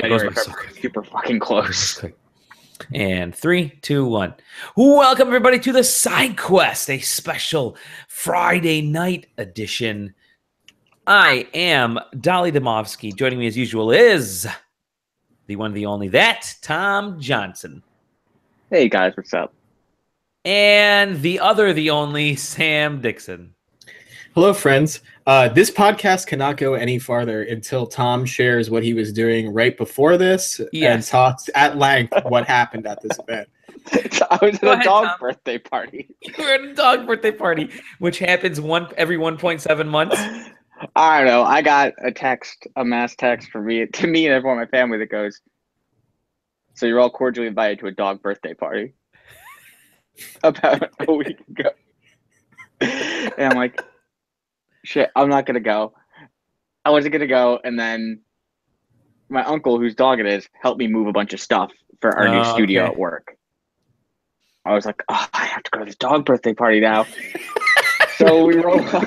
January, by so February, quick. super fucking close. And 3, 2, 1. Welcome everybody to the SideQuest, a special Friday night edition. I am Dolly Domovsky. Joining me as usual is the one, the only, that Tom Johnson. Hey guys, what's up? And the other, the only, Sam Dixon. Hello, friends. This podcast cannot go any farther until Tom shares what he was doing right before this and talks at length what happened at this event. So I was at a dog birthday party. You were at a dog birthday party, which happens every 1.7 months. I don't know. I got a mass text to me and everyone in my family that goes, "So you're all cordially invited to a dog birthday party." About a week ago. And I'm like, shit, I'm not going to go. I wasn't going to go. And then my uncle, whose dog it is, helped me move a bunch of stuff for our new studio at work. I was like, oh, I have to go to this dog birthday party now. So we roll up.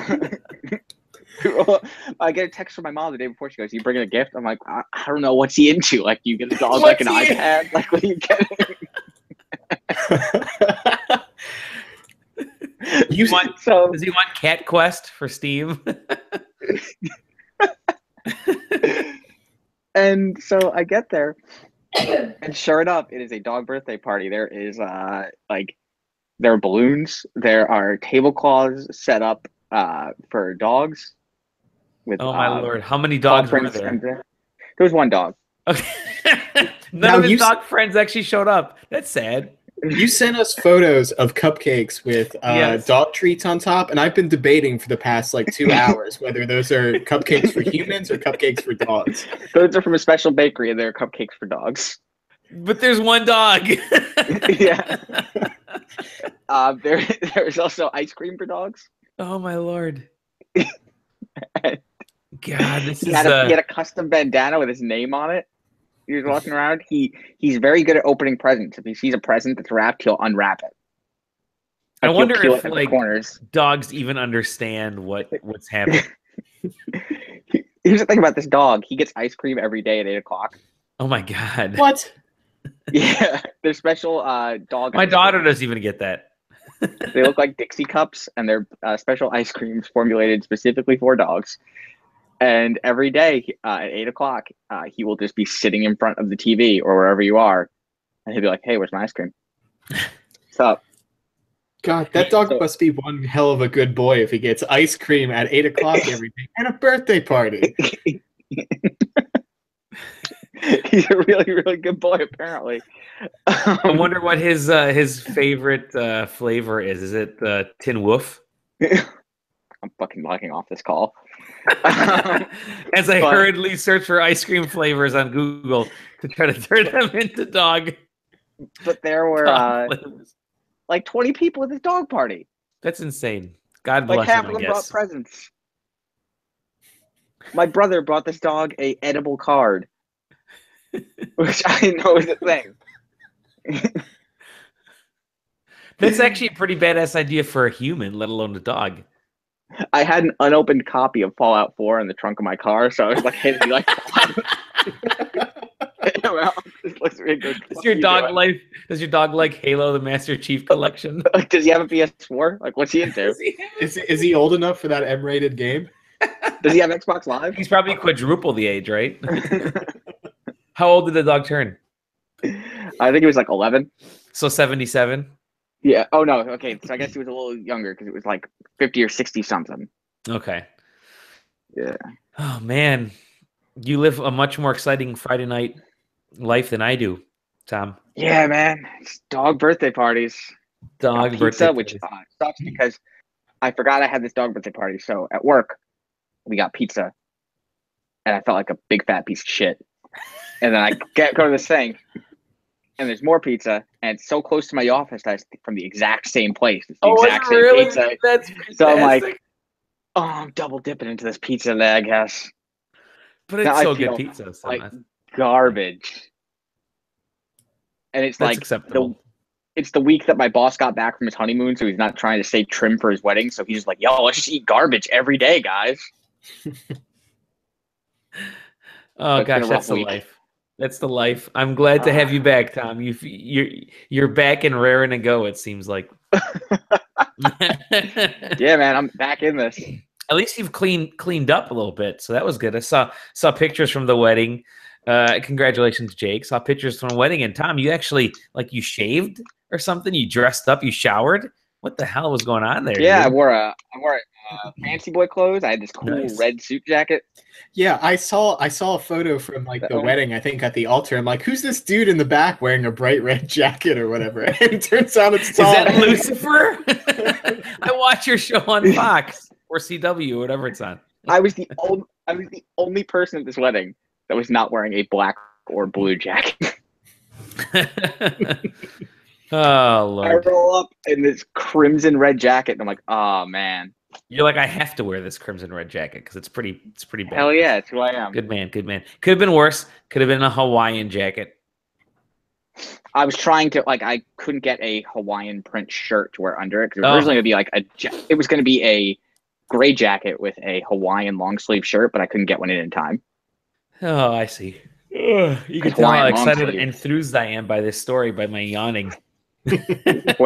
I get a text from my mom the day before. She goes, "You bringing a gift?" I'm like, I don't know. What's he into? Like, you get a dog like an iPad? Like, what are you getting? Does he want Cat Quest for Steve? And so I get there, and sure enough, it is a dog birthday party. There is there are balloons. There are tablecloths set up for dogs. With, oh my lord! How many dogs were there? There was one dog. Okay. None of his dog friends actually showed up. That's sad. You sent us photos of cupcakes with dog treats on top, and I've been debating for the past 2 hours whether those are cupcakes for humans or cupcakes for dogs. Those are from a special bakery, and they're cupcakes for dogs. But there's one dog. Yeah. There's also ice cream for dogs. Oh my lord. God, he had a custom bandana with his name on it. He was walking around. He's very good at opening presents. If he sees a present that's wrapped, he'll unwrap it. I wonder if dogs even understand what's happening. Here's the thing about this dog. He gets ice cream every day at 8 o'clock. Oh my god. What? Yeah, they're special dog. My daughter doesn't even get that. They look like Dixie cups, and they're special ice creams formulated specifically for dogs. And every day at 8 o'clock, he will just be sitting in front of the TV or wherever you are. And he'll be like, "Hey, where's my ice cream?" What's up? God, that dog must be one hell of a good boy if he gets ice cream at 8 o'clock every day and a birthday party. He's a really, really good boy, apparently. I wonder what his favorite flavor is. Is it Tin Woof? I'm fucking logging off this call. As I hurriedly search for ice cream flavors on Google to try to turn them into dog. But there were 20 people at this dog party. That's insane. God bless half him, of them brought presents. My brother brought this dog a edible card, which I didn't know was a thing. That's actually a pretty badass idea for a human, let alone a dog. I had an unopened copy of Fallout 4 in the trunk of my car, so I was like, "Hey, do you like Fallout?" Does your dog like Halo the Master Chief Collection? Does he have a PS4? What's he into? Is he old enough for that M-rated game? Does he have Xbox Live? He's probably quadruple the age, right? How old did the dog turn? I think he was 11. So 77? Yeah. Oh, no. Okay. So I guess he was a little younger because it was 50 or 60 something. Okay. Yeah. Oh, man. You live a much more exciting Friday night life than I do, Tom. Yeah, man. It's dog birthday parties. Dog birthday parties. Which sucks because I forgot I had this dog birthday party. So at work, we got pizza. And I felt like a big fat piece of shit. And then I go to this thing. And there's more pizza, and it's so close to my office that it's from the exact same place. It's the exact same pizza. That's so I'm like, oh, I'm double dipping into this pizza today, I guess. But it's so good pizza. So garbage. And it's acceptable. It's the week that my boss got back from his honeymoon, so he's not trying to stay trim for his wedding. So he's just like, "Yo, let's just eat garbage every day, guys." Oh gosh, that's the life. That's the life. I'm glad to have you back, Tom. You're back and raring to go. It seems like. Yeah, man, I'm back in this. At least you've cleaned up a little bit, so that was good. I saw pictures from the wedding. Congratulations, Jake. Saw pictures from the wedding, and Tom, you actually you shaved or something. You dressed up. You showered. What the hell was going on there? Yeah, dude? I wore fancy boy clothes. I had this cool red suit jacket. Yeah, I saw a photo from the wedding, I think at the altar. I'm like, who's this dude in the back wearing a bright red jacket or whatever? And it turns out it's Tom. Is that Lucifer? I watch your show on Fox or CW, whatever it's on. I was the only person at this wedding that was not wearing a black or blue jacket. Oh Lord! I roll up in this crimson red jacket, and I'm like, oh man. You're like, I have to wear this crimson red jacket because it's pretty bad. Hell yeah, it's who I am. Good man. Could have been worse. Could have been a Hawaiian jacket. I was trying to I couldn't get a Hawaiian print shirt to wear under it because it was originally gonna be it was gonna be a gray jacket with a Hawaiian long sleeve shirt, but I couldn't get one in time. Oh, I see. You can tell how excited and enthused I am by this story by my yawning. That's a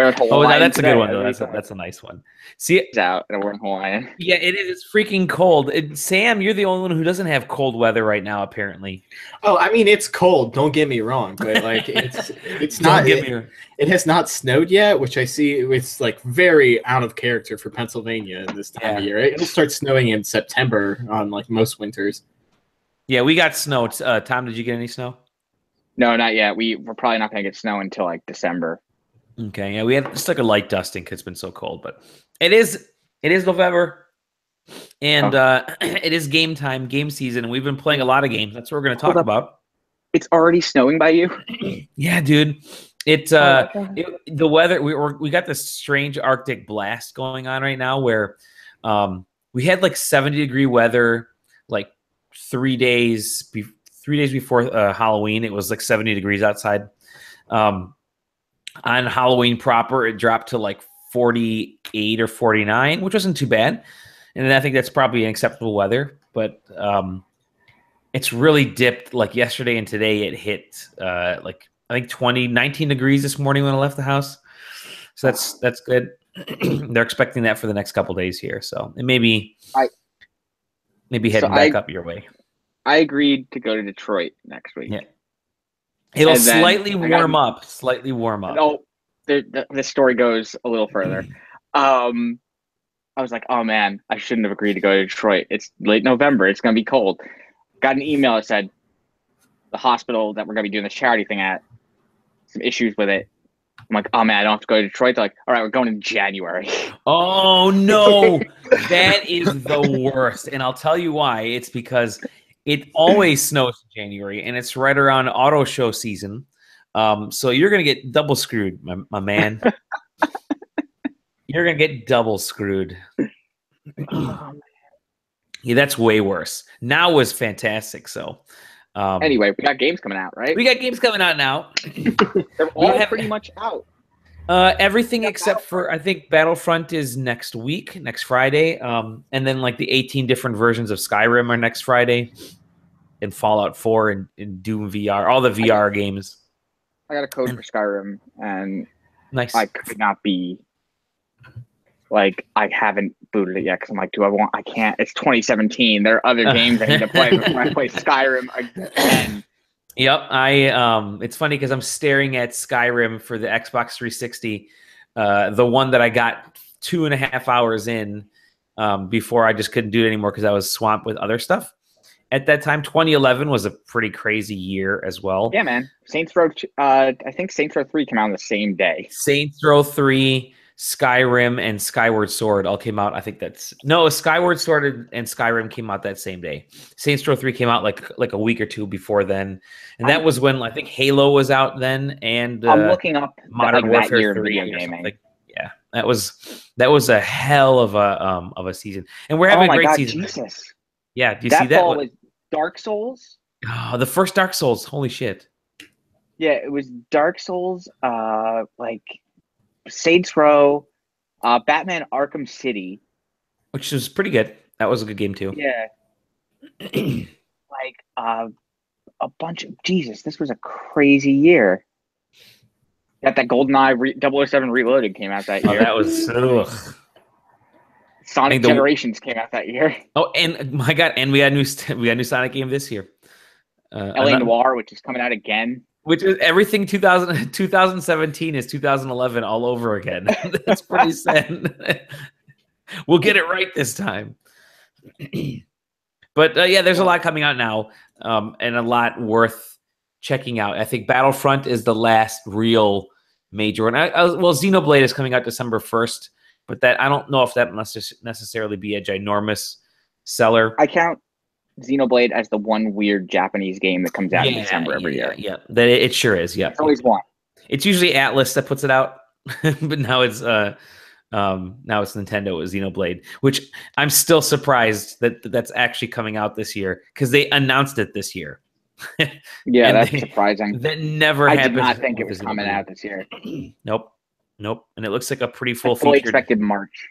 good one though. That's a nice one. See, it's out and we're in Hawaiian. Yeah, it is. It's freaking cold. Sam, you're the only one who doesn't have cold weather right now, apparently. Oh, I mean, it's cold. Don't get me wrong, but it's not. It has not snowed yet, which I see. It's very out of character for Pennsylvania in this time of year. It'll start snowing in September on most winters. Yeah, we got snow. Tom, did you get any snow? No, not yet. We're probably not going to get snow until December. Okay, yeah, we had just a light dusting because it's been so cold, but it is November, and it is game time, game season, and we've been playing a lot of games. That's what we're going to talk about. It's already snowing by you? Yeah, dude. The weather. We got this strange Arctic blast going on right now, where we had 70-degree weather 3 days before Halloween. It was 70 degrees outside. On Halloween proper, it dropped to 48 or 49, which wasn't too bad. And I think that's probably an acceptable weather. But it's really dipped. Yesterday and today, it hit I think 19 degrees this morning when I left the house. So that's good. They're expecting that for the next couple days here. So it maybe heading back up your way. I agreed to go to Detroit next week. Yeah. It'll slightly warm up. No, the story goes a little further. I was like, oh man, I shouldn't have agreed to go to Detroit. It's late November. It's going to be cold. Got an email that said the hospital that we're going to be doing this charity thing at, some issues with it. I'm like, oh man, I don't have to go to Detroit. They're like, all right, we're going in January. Oh no, that is the worst. And I'll tell you why. It's because it always snows in January, and it's right around auto show season. So you're going to get double screwed, my man. You're going to get double screwed. Yeah, that's way worse. Now was fantastic. So anyway, we got games coming out, right? We got games coming out now. They're all pretty much out. Everything except for, I think, Battlefront is next week, next Friday. And then the 18 different versions of Skyrim are next Friday, and Fallout 4 and Doom VR, all the VR games. I got a code for Skyrim, and nice. I could not be I haven't booted it yet because I'm like, I can't. It's 2017. There are other games I need to play before I play Skyrim again. Yep, it's funny because I'm staring at Skyrim for the Xbox 360, the one that I got 2.5 hours in before I just couldn't do it anymore because I was swamped with other stuff. At that time, 2011 was a pretty crazy year as well. Yeah, man. Saints Row, I think Saints Row 3 came out on the same day. Saints Row 3, Skyrim, and Skyward Sword all came out. I think Skyward Sword and Skyrim came out that same day. Saints Row 3 came out like a week or two before then, and that was when I think Halo was out then. And I'm looking up Modern Warfare year 3 video gaming. Yeah, that was a hell of a season, and we're having a great season. Jesus. Yeah, do you see that? Fall was Dark Souls. Oh, the first Dark Souls. Holy shit. Yeah, it was Dark Souls, Saints Row, Batman Arkham City. Which was pretty good. That was a good game too. Yeah. a bunch of Jesus. This was a crazy year. Got that GoldenEye 007 Reloaded came out that year. That was Sonic Generations came out that year. Oh, and my God, and we had new Sonic game this year. LA Noire, which is coming out again. Which is everything 2017 is 2011 all over again. That's pretty sad. We'll get it right this time. But yeah, there's a lot coming out now, and a lot worth checking out. I think Battlefront is the last real major one. Well, Xenoblade is coming out December 1st, but that I don't know if that must necessarily be a ginormous seller. I count Xenoblade as the one weird Japanese game that comes out in December every year. Yeah, that it sure is. Yeah, it's always one. It's usually Atlas that puts it out, but now it's Nintendo with Xenoblade, which I'm still surprised that's actually coming out this year because they announced it this year. Yeah, that's surprising. That never I happened. did not think it was coming out this year. Nope. And it looks like a pretty full. I fully expected March.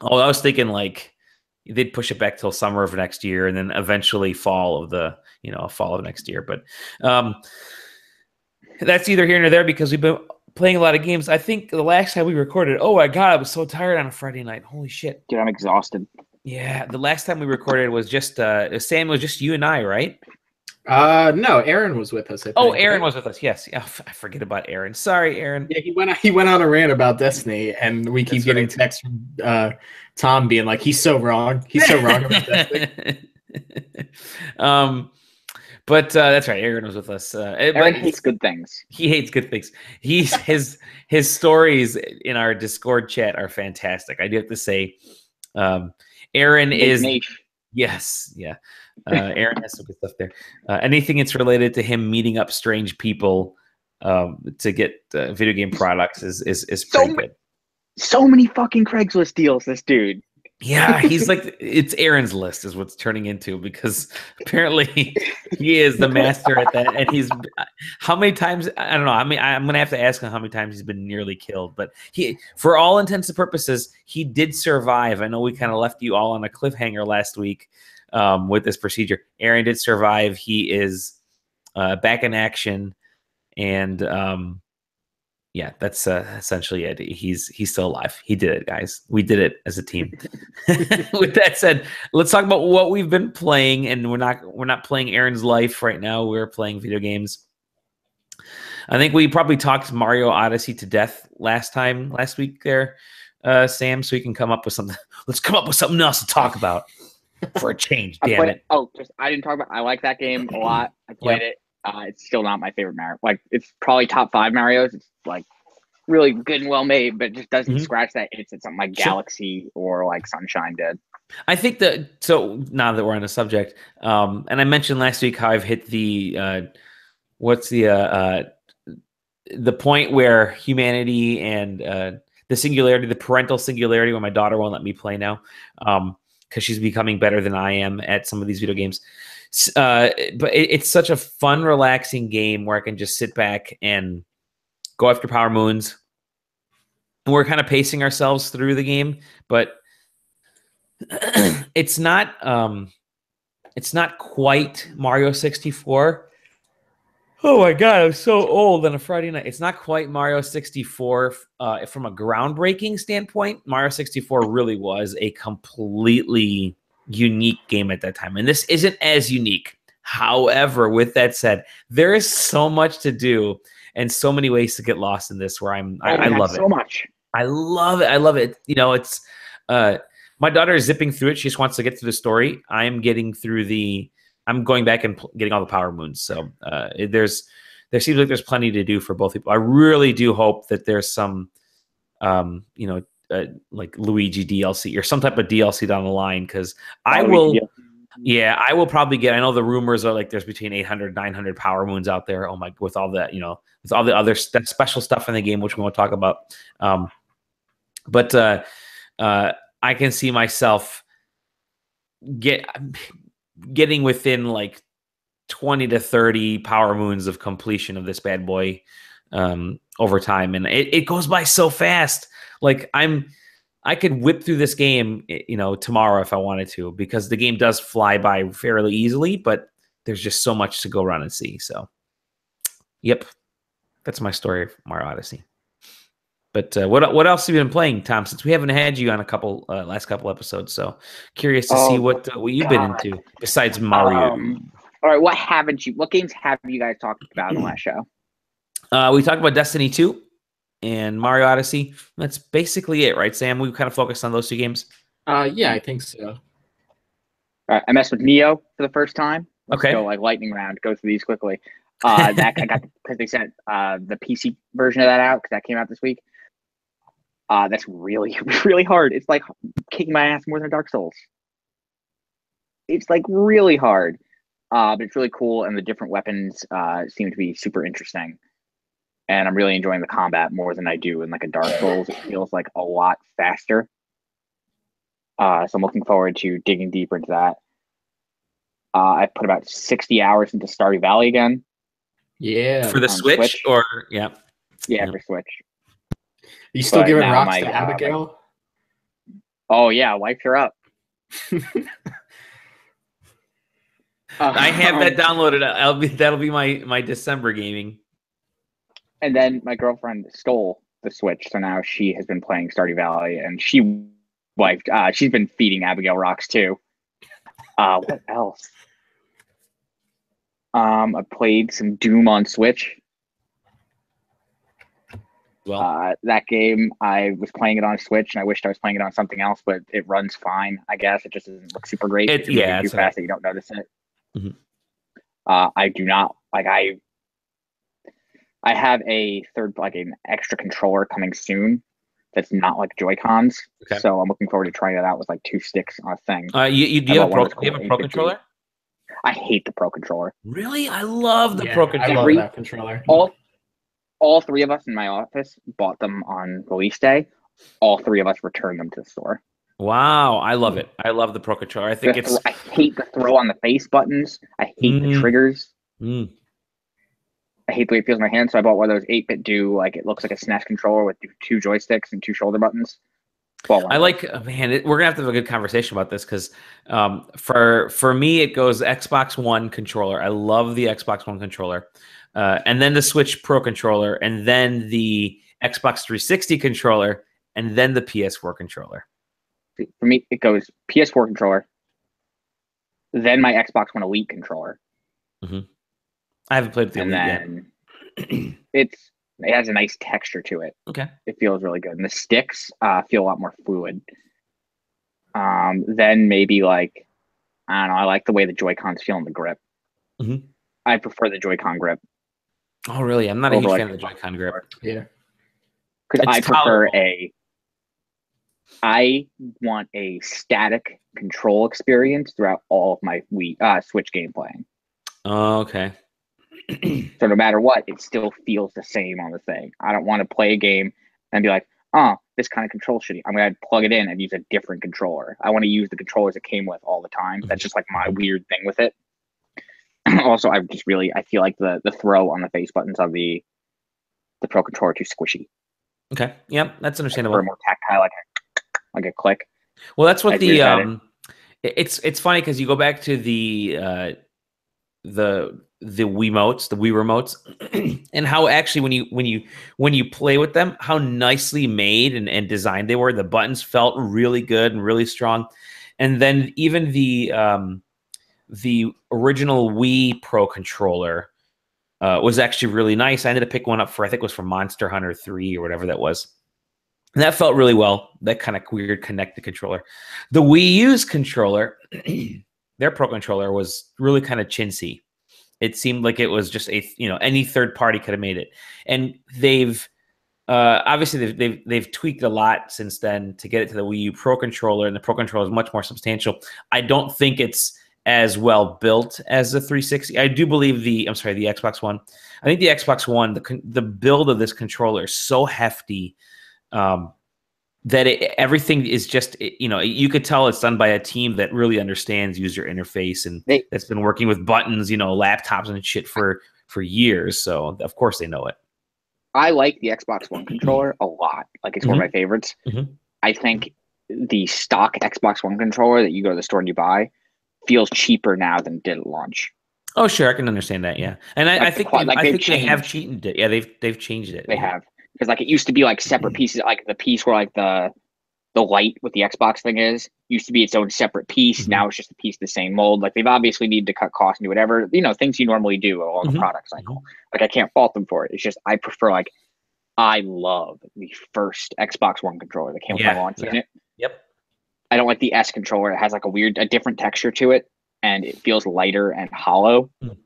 Oh, I was thinking like they'd push it back till summer of next year, and then eventually fall of next year. But that's either here or there because we've been playing a lot of games. I think the last time we recorded, oh my God, I was so tired on a Friday night. Holy shit. Dude, I'm exhausted. Yeah, the last time we recorded was just Sam, was just you and I, right? No, Aaron was with us. I think, Aaron was with us. Yes. Oh, I forget about Aaron. Sorry, Aaron. Yeah, he went on a rant about Destiny, and we keep getting texts from Tom being like, "He's so wrong. He's so wrong about Destiny." But that's right. Aaron was with us. Aaron hates good things. He hates good things. His stories in our Discord chat are fantastic. I do have to say, Aaron is yes, yeah. Aaron has some good stuff there. Anything that's related to him meeting up strange people to get video game products is pretty good. So many fucking Craigslist deals, this dude. Yeah, he's like, it's Aaron's list is what's turning into, because apparently he is the master at that. And he's, how many times, I don't know. I mean, I'm going to have to ask him how many times he's been nearly killed, but for all intents and purposes, he did survive. I know we kind of left you all on a cliffhanger last week with this procedure. Aaron did survive. He is back in action, and yeah, that's essentially it. He's still alive. He did it, guys. We did it as a team. With that said, let's talk about what we've been playing. And we're not playing Aaron's life right now. We're playing video games. I think we probably talked Mario Odyssey to death last week there, Sam. So we can come up with something. Let's come up with something else to talk about for a change. Damn it! I didn't talk about. I like that game a lot. I played it. It's still not my favorite Mario. Like, it's probably top 5 Marios. It's like really good and well made, but it just doesn't scratch that itch that something like Galaxy or like Sunshine did. I think that, so now that we're on the subject, and I mentioned last week how I've hit the point where humanity and the singularity, the parental singularity, where my daughter won't let me play now because she's becoming better than I am at some of these video games. But it's such a fun, relaxing game where I can just sit back and go after Power Moons. And we're kind of pacing ourselves through the game, but it's not quite Mario 64. Oh my God, I'm so old on a Friday night. It's not quite Mario 64 from a groundbreaking standpoint. Mario 64 really was a completely unique game at that time, and this isn't as unique. However, with that said, there is so much to do and so many ways to get lost in this, where I love it so much. I love it. You know, it's my daughter is zipping through it. She just wants to get through the story. I'm going back and getting all the Power Moons. So there seems like there's plenty to do for both people. I really do hope that there's some like Luigi DLC or some type of DLC down the line, because I will probably get, I know the rumors are like there's between 800 900 Power Moons out there. Oh my, with all that, with all the other special stuff in the game, which we won't talk about. But I can see myself getting within like 20 to 30 Power Moons of completion of this bad boy over time, and it goes by so fast. Like I could whip through this game, tomorrow if I wanted to, because the game does fly by fairly easily, but there's just so much to go around and see. So, yep, that's my story of Mario Odyssey. But what else have you been playing, Tom? Since we haven't had you on a last couple episodes, so curious to see what you've been into besides Mario. All right, what games have you guys talked about in the last show? We talked about Destiny 2 and Mario Odyssey. That's basically it, right, Sam? We kind of focused on those two games. Yeah, I think so. All right, I messed with Neo for the first time. Let's Okay. go like lightning round. Go through these quickly. That I got because they sent the PC version of that out because that came out this week. That's really, really hard. It's like kicking my ass more than Dark Souls. It's like really hard, but it's really cool, and the different weapons seem to be super interesting. And I'm really enjoying the combat more than I do in like a Dark Souls. It feels like a lot faster. So I'm looking forward to digging deeper into that. I put about 60 hours into Stardew Valley again. Yeah. For the Switch, or yeah, for Switch. You still giving rocks to Abigail? Oh yeah, wiped her up. I have that downloaded. That'll be my December gaming. And then my girlfriend stole the Switch, so now she has been playing Stardew Valley, and she's been feeding Abigail rocks too. What else? I played some Doom on Switch. Well, that game, I was playing it on Switch, and I wished I was playing it on something else, but it runs fine. I guess it just doesn't look super great. It's too fast that you don't notice it. Mm-hmm. I do not like. I have an extra controller coming soon. That's not like Joy-Cons. Okay. So I'm looking forward to trying it out with like 2 sticks on a thing. Do you have a Pro controller? I hate the Pro controller. Really? I love the Pro controller. I love that controller. All 3 of us in my office bought them on release day. All 3 of us returned them to the store. Wow, I love it. I love the Pro controller. I think I hate the throw on the face buttons. I hate the triggers. I hate the way it feels in my hand, so I bought one of those 8-bit it looks like a SNES controller with 2 joysticks and 2 shoulder buttons. We're gonna have to have a good conversation about this because for me it goes Xbox One controller. I love the Xbox One controller, and then the Switch Pro controller, and then the Xbox 360 controller, and then the PS4 controller. For me, it goes PS4 controller, then my Xbox One Elite controller. Mm-hmm. I haven't played with the Elite yet. It has a nice texture to it. Okay. It feels really good. And the sticks feel a lot more fluid. Then maybe I don't know, I like the way the Joy-Cons feel in the grip. Mm-hmm. I prefer the Joy-Con grip. Oh, really? I'm not a huge fan of the Joy-Con grip. Yeah. Because I want a static control experience throughout all of my Switch game playing. Oh, okay. So no matter what, it still feels the same on the thing. I don't want to play a game and be like, oh, this kind of control shitty. I'm going to plug it in and use a different controller. I want to use the controllers it came with all the time. That's just like my weird thing with it. Also, I feel like the throw on the face buttons of the Pro controller are too squishy. Okay. Yeah, that's understandable. Or more tactile, like a click. Well, that's what it's funny because you go back to the Wiimotes, the Wii remotes, and how actually when you play with them, how nicely made and designed they were. The buttons felt really good and really strong. And then even the original Wii Pro controller was actually really nice. I ended up picking one up I think it was from Monster Hunter 3 or whatever that was. And that felt really well. That kind of weird connected controller. The Wii U's controller, their Pro controller was really kind of chintzy. It seemed like it was just any third party could have made it. And they've obviously they've tweaked a lot since then to get it to the Wii U Pro controller, and the Pro controller is much more substantial. I don't think it's as well built as the 360. I do believe the Xbox One. I think the Xbox One, the build of this controller is so hefty that everything is just, you could tell it's done by a team that really understands user interface and that's been working with buttons, laptops and shit for years. So of course they know it. I like the Xbox One controller a lot. Like it's one of my favorites. Mm-hmm. I think the stock Xbox One controller that you go to the store and you buy feels cheaper now than it did at launch. Oh, sure, I can understand that. Yeah, and Like I the think quad, like I they've think they have changed. cheated it. Yeah, they've changed it. They have, because like it used to be like separate pieces, like the piece where like the light with the Xbox thing is used to be its own separate piece. Mhm. Now it's just a piece of the same mold. Like they've obviously needed to cut costs and do whatever, you know, things you normally do along a Mhm. product cycle. Like I can't fault them for it. It's just I prefer like I love the first Xbox One controller that came with my Yeah, launch yeah. unit. Yep. I don't like the S controller. It has like a different texture to it, and it feels lighter and hollow, Mm.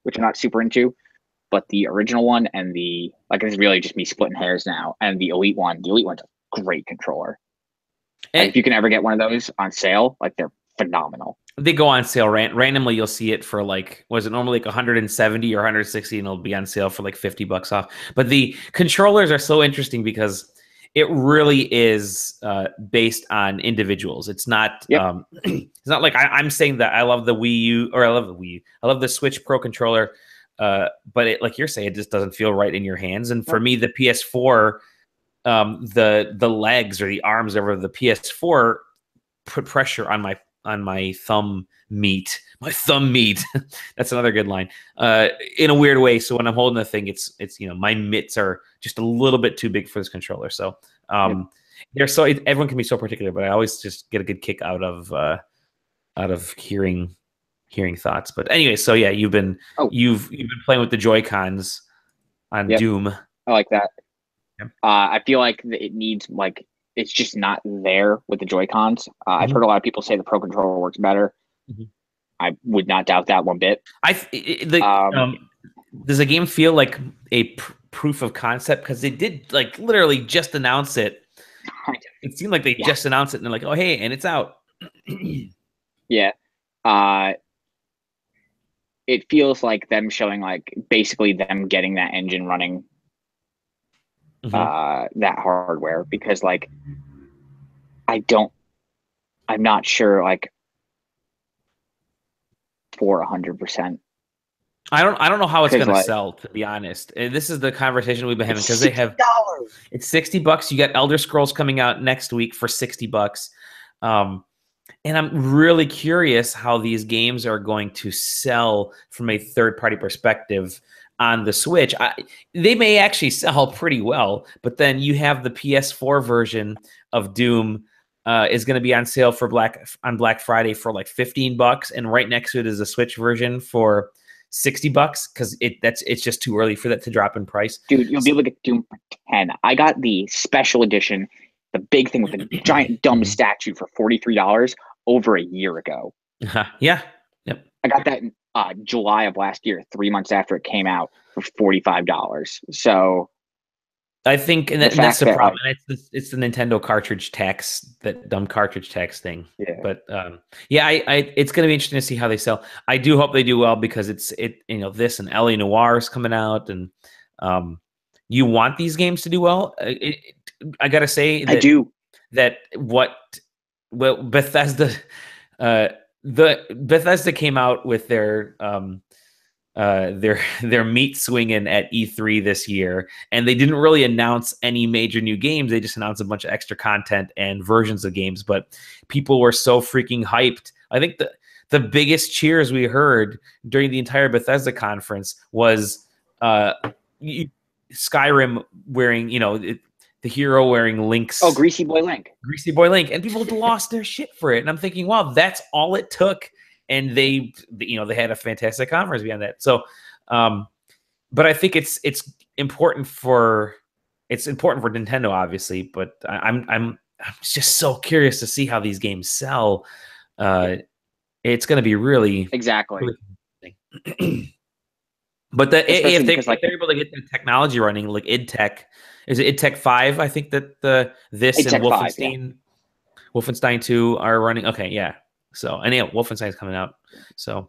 which I'm not super into. But the original one and the like, this is really just me splitting hairs now. And the Elite one's a great controller. Like if you can ever get one of those on sale, like they're phenomenal. They go on sale randomly. You'll see it for like, was it normally like 170 or 160, and it'll be on sale for like $50 off. But the controllers are so interesting because it really is based on individuals. It's not Yep. it's not like I'm saying that I love the Wii U, or I love the Wii U. I love the Switch Pro controller, but it, like you're saying, it just doesn't feel right in your hands. And for me, the PS4, the legs or the arms over the PS4 put pressure on my thumb meat. My thumb meat. That's another good line. In a weird way. So when I'm holding the thing, it's my mitts are just a little bit too big for this controller. So they're so everyone can be so particular, but I always just get a good kick out of hearing thoughts. But anyway, so yeah, you've been playing with the Joy-Cons on Doom. I like that. Yep. I feel like it needs like it's just not there with the Joy-Cons. I've heard a lot of people say the Pro Controller works better. I would not doubt that one bit. Does the game feel like a proof of concept? Because they did like literally just announce it. It seemed like they just announced it and they're like, oh, hey, and it's out. Yeah. It feels like them showing like basically them getting that engine running, that hardware, because like I'm not sure like for 100%. I don't know how it's going to sell, to be honest. And this is the conversation we've been having, because they have it's $60. You got Elder Scrolls coming out next week for $60. And I'm really curious how these games are going to sell from a third-party perspective on the Switch. They may actually sell pretty well, but then you have the PS4 version of Doom is going to be on sale for Black Friday for like $15, and right next to it is a Switch version for $60 because it's just too early for that to drop in price. Dude, you'll be able to get Doom for 10. I got the special edition, the big thing with the giant dumb statue for $43 over a year ago. Yeah. Yep. I got that in July of last year, 3 months after it came out, for $45. So I think, and that's the problem. It's the Nintendo cartridge tax, that dumb cartridge tax thing. Yeah. But it's going to be interesting to see how they sell. I do hope they do well, because this and L.A. Noire is coming out, and you want these games to do well. I got to say that I do. That Bethesda, Bethesda came out with their meat swinging at E3 this year, and they didn't really announce any major new games. They just announced a bunch of extra content and versions of games, but people were so freaking hyped. I think the biggest cheers we heard during the entire Bethesda conference was Skyrim wearing, the hero wearing Link's. Oh, Greasy Boy Link. Greasy Boy Link. And people lost their shit for it. And I'm thinking, wow, that's all it took. And they had a fantastic conference behind that. So, but I think it's important for Nintendo, obviously. But I'm just so curious to see how these games sell. It's going to be really exactly. Really but if they're able to get the technology running, like id Tech, is it id Tech 5? I think that this id and Wolfenstein, 5, Wolfenstein 2 are running. Okay, yeah. So, and Wolfenstein is coming out. So,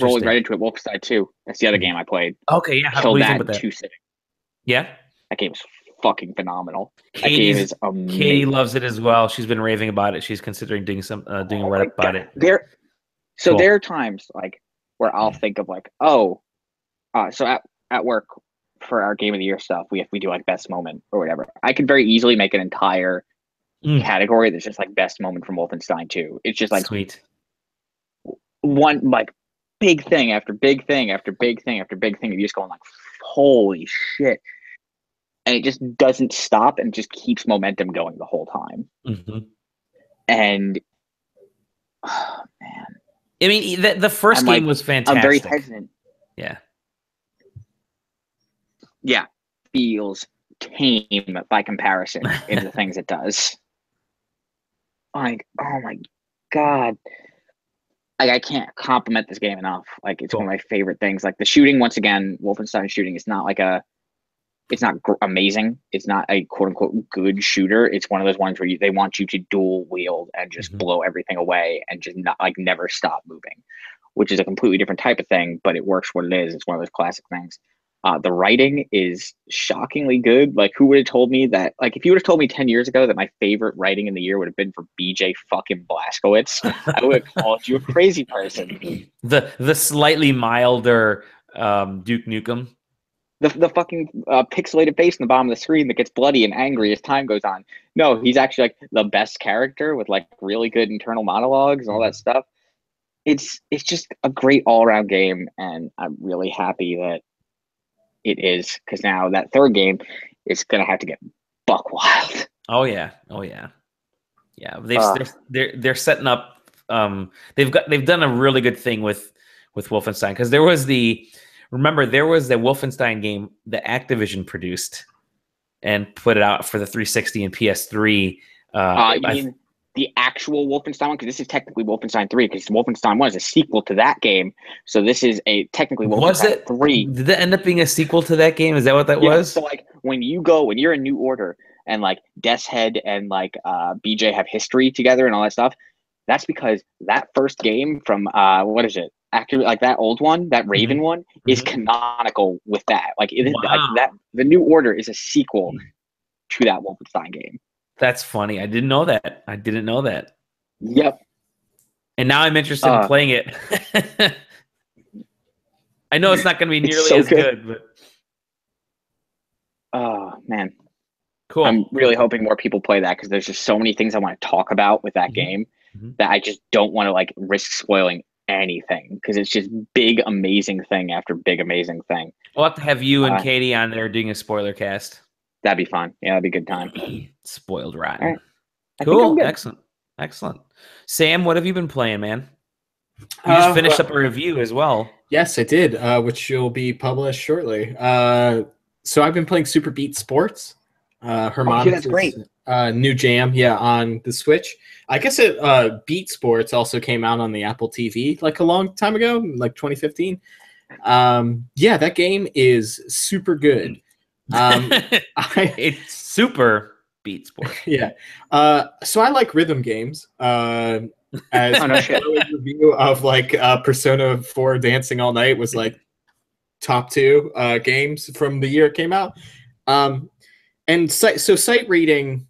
rolling right into it. Wolfenstein 2. That's the other game I played. Okay, yeah. Killed that in 2 sittings. Yeah, that game is fucking phenomenal. That game is amazing. Katie loves it as well. She's been raving about it. She's considering doing a write up about it. There are times like where I'll think of like, so at work for our Game of the Year stuff, we do like best moment or whatever. I could very easily make an entire category that's just like best moment from Wolfenstein 2. It's just like sweet. One like big thing after big thing after big thing after big thing. And you're just going like, holy shit. And it just doesn't stop and just keeps momentum going the whole time. Mm-hmm. And, oh, man. I mean, the first game was fantastic. I'm very hesitant. Yeah. Yeah. Feels tame by comparison in the things it does. Like, oh my God. Like, I can't compliment this game enough. Like, it's one of my favorite things. Like, the shooting, once again, Wolfenstein shooting is not like it's not amazing. It's not a quote unquote good shooter. It's one of those ones where they want you to dual wield and just blow everything away and just not like never stop moving, which is a completely different type of thing, but it works what it is. It's one of those classic things. The writing is shockingly good. Like, who would have told me that? Like, if you would have told me 10 years ago that my favorite writing in the year would have been for BJ fucking Blazkowicz, I would have called you a crazy person. The slightly milder Duke Nukem. The fucking pixelated face in the bottom of the screen that gets bloody and angry as time goes on. No, he's actually like the best character with like really good internal monologues and all that stuff. It's just a great all-around game, and I'm really happy that it is, because now that third game is gonna have to get buck wild. Oh yeah. They're setting up. They've done a really good thing with Wolfenstein, because there was the Wolfenstein game that Activision produced and put it out for the 360 and PS3. You mean the actual Wolfenstein one? Because this is technically Wolfenstein 3, because Wolfenstein 1 is a sequel to that game. So this is technically Wolfenstein 3. Did that end up being a sequel to that game? Is that what that was? So like when you're in New Order and like Death's Head and like BJ have history together and all that stuff, that's because that first game from what is it? Actually, like that old one, that Raven one, is canonical with that. Like it is like that. The New Order is a sequel to that Wolfenstein game. That's funny. I didn't know that. Yep. And now I'm interested in playing it. I know it's not going to be nearly as good, but oh man, cool. I'm really hoping more people play that, because there's just so many things I want to talk about with that game that I just don't want to like risk spoiling anything, because it's just big amazing thing after big amazing thing. We'll have to have you and Katie on there doing a spoiler cast. That'd be fun. Yeah, that'd be a good time. Spoiled rotten. Right. Cool. Excellent. Sam, what have you been playing, man? You just finished up a review as well. Yes, I did, which will be published shortly. So I've been playing Super Beat Sports. That's great. New jam, on the Switch. I guess Beat Sports also came out on the Apple TV like a long time ago, like 2015. That game is super good. It's super Beat Sports. Yeah. So I like rhythm games. As a review of like Persona 4 Dancing All Night was like top 2 games from the year it came out. And sight reading,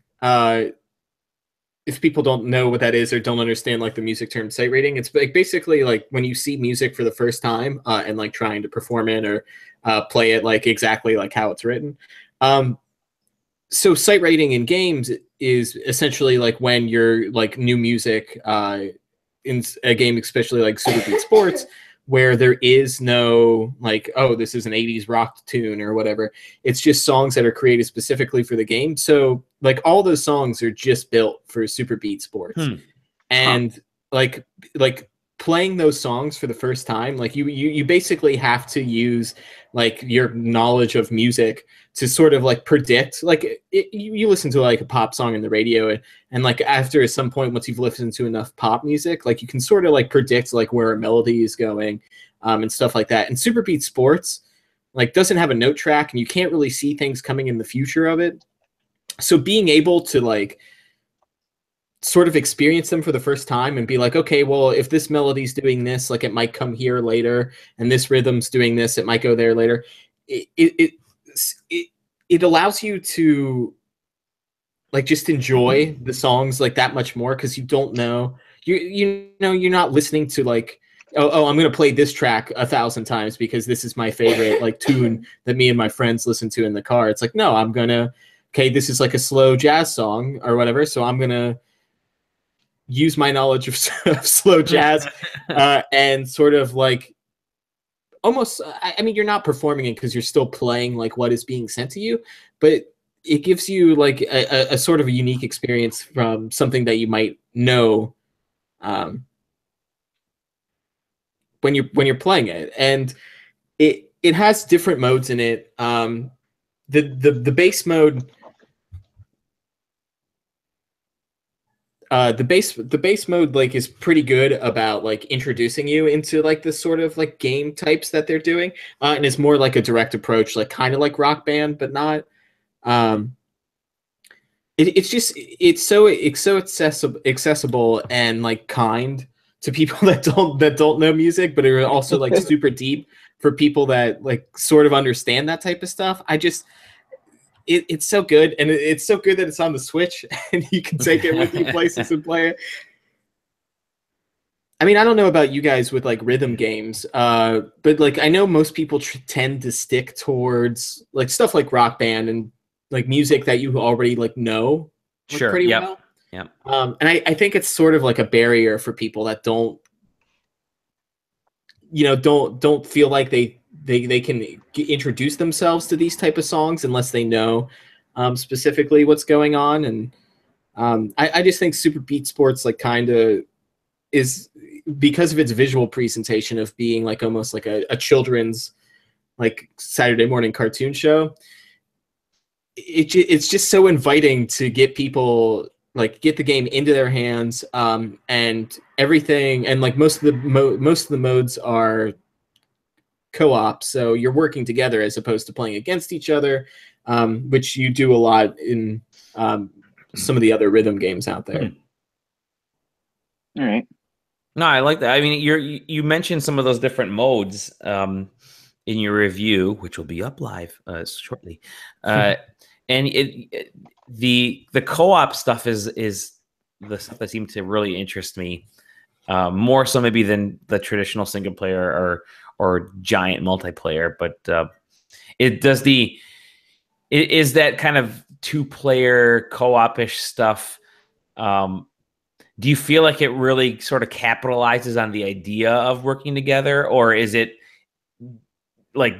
if people don't know what that is or don't understand like the music term sight reading, it's like basically like when you see music for the first time and like trying to perform it or play it like exactly like how it's written. So sight reading in games is essentially like when you're like new music in a game, especially like Super Beat Sports, where there is no like, oh, this is an 80s rock tune or whatever. It's just songs that are created specifically for the game. So like all those songs are just built for Super Beat Sports. And like playing those songs for the first time, like you basically have to use like your knowledge of music to sort of like predict, like you listen to like a pop song in the radio and like after at some point, once you've listened to enough pop music, like you can sort of like predict like where a melody is going and stuff like that. And Super Beat Sports like doesn't have a note track and you can't really see things coming in the future of it. So being able to like sort of experience them for the first time and be like, okay, well, if this melody's doing this, like it might come here later, and this rhythm's doing this, it might go there later. It allows you to like just enjoy the songs like that much more, because you don't know, you know, you're not listening to like, oh, I'm going to play this track 1,000 times because this is my favorite like tune that me and my friends listen to in the car. It's like, no, okay, this is like a slow jazz song or whatever, so I'm going to use my knowledge of slow jazz and sort of like almost, I mean, you're not performing it because you're still playing like what is being sent to you, but it gives you like a sort of a unique experience from something that you might know when you're playing it. And it has different modes in it. The base mode, the base mode like is pretty good about like introducing you into like the sort of like game types that they're doing, and it's more like a direct approach, like kind of like Rock Band, but not. It's so accessible and like kind to people that don't know music, but are also like super deep for people that like sort of understand that type of stuff. It's so good, and it's so good that it's on the Switch, and you can take it with you places and play it. I mean, I don't know about you guys with like rhythm games, but like I know most people tend to stick towards like stuff like Rock Band and like music that you already like know sure, pretty yep. well. Yep. And I think it's sort of like a barrier for people that don't feel like they can introduce themselves to these type of songs unless they know specifically what's going on. And I just think Super Beat Sports like kind of is, because of its visual presentation of being like almost like a children's like Saturday morning cartoon show. It's just so inviting to get people like get the game into their hands, and everything, and like most of the modes are co-op, so you're working together as opposed to playing against each other, which you do a lot in some of the other rhythm games out there. All right. No, I like that. I mean, you mentioned some of those different modes in your review, which will be up live shortly. And the co-op stuff is the stuff that seemed to really interest me, more so maybe than the traditional single player or giant multiplayer. But is that kind of 2-player co-op-ish stuff. Do you feel like it really sort of capitalizes on the idea of working together, or is it like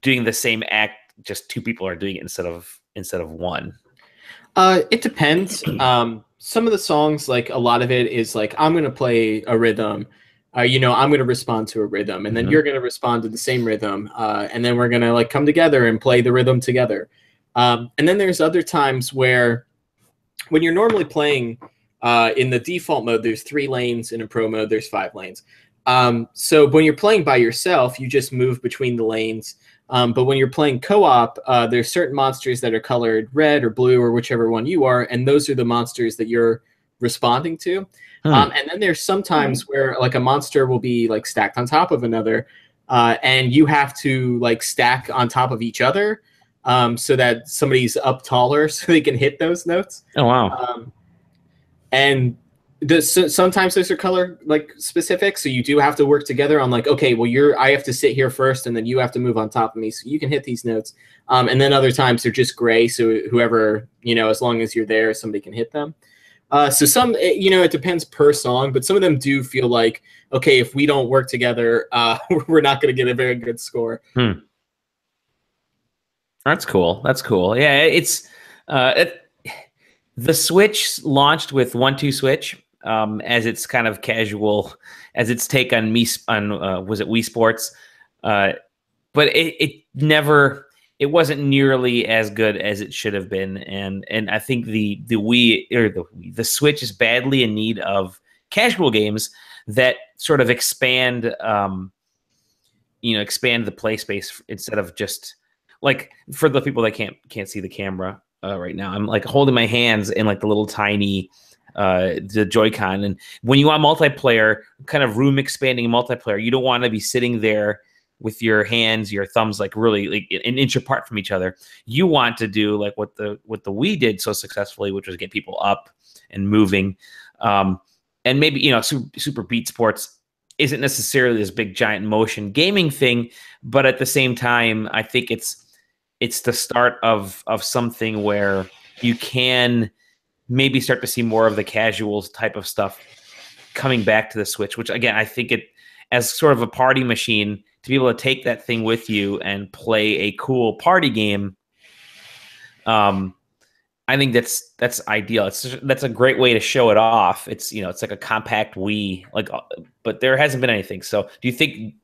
doing the same act, just 2 people are doing it instead of one? It depends. Some of the songs, like a lot of it is like, I'm going to play a rhythm, I'm going to respond to a rhythm, and then you're going to respond to the same rhythm. And then we're going to like come together and play the rhythm together. And then there's other times where when you're normally playing in the default mode, there's 3 lanes. In a pro mode, there's 5 lanes. So when you're playing by yourself, you just move between the lanes. But when you're playing co-op, there's certain monsters that are colored red or blue or whichever one you are, and those are the monsters that you're responding to. And then there's sometimes where like a monster will be like stacked on top of another, and you have to like stack on top of each other so that somebody's up taller so they can hit those notes. Oh, wow. And sometimes those are color like specific, so you do have to work together on like, okay, well I have to sit here first, and then you have to move on top of me so you can hit these notes. And then other times they're just gray, so whoever, as long as you're there, somebody can hit them. So some, it depends per song, but some of them do feel like, okay, if we don't work together, we're not going to get a very good score. That's cool. That's cool. Yeah, it's the Switch launched with 1-2 Switch as its kind of casual, as its take on was it Wii Sports? But it wasn't nearly as good as it should have been, and I think the Wii or the Switch is badly in need of casual games that sort of expand the play space instead of just like, for the people that can't see the camera right now, I'm like holding my hands in like the little tiny the Joy-Con, and when you want multiplayer, kind of room expanding multiplayer, you don't want to be sitting there with your hands, your thumbs like really like an inch apart from each other. You want to do like what the Wii did so successfully, which was get people up and moving. And maybe Super Beat Sports isn't necessarily this big giant motion gaming thing, but at the same time, I think it's the start of something where you can maybe start to see more of the casual type of stuff coming back to the Switch, which again, I think it as sort of a party machine to be able to take that thing with you and play a cool party game, I think that's ideal. That's a great way to show it off. It's it's like a compact Wii, but there hasn't been anything. So do you think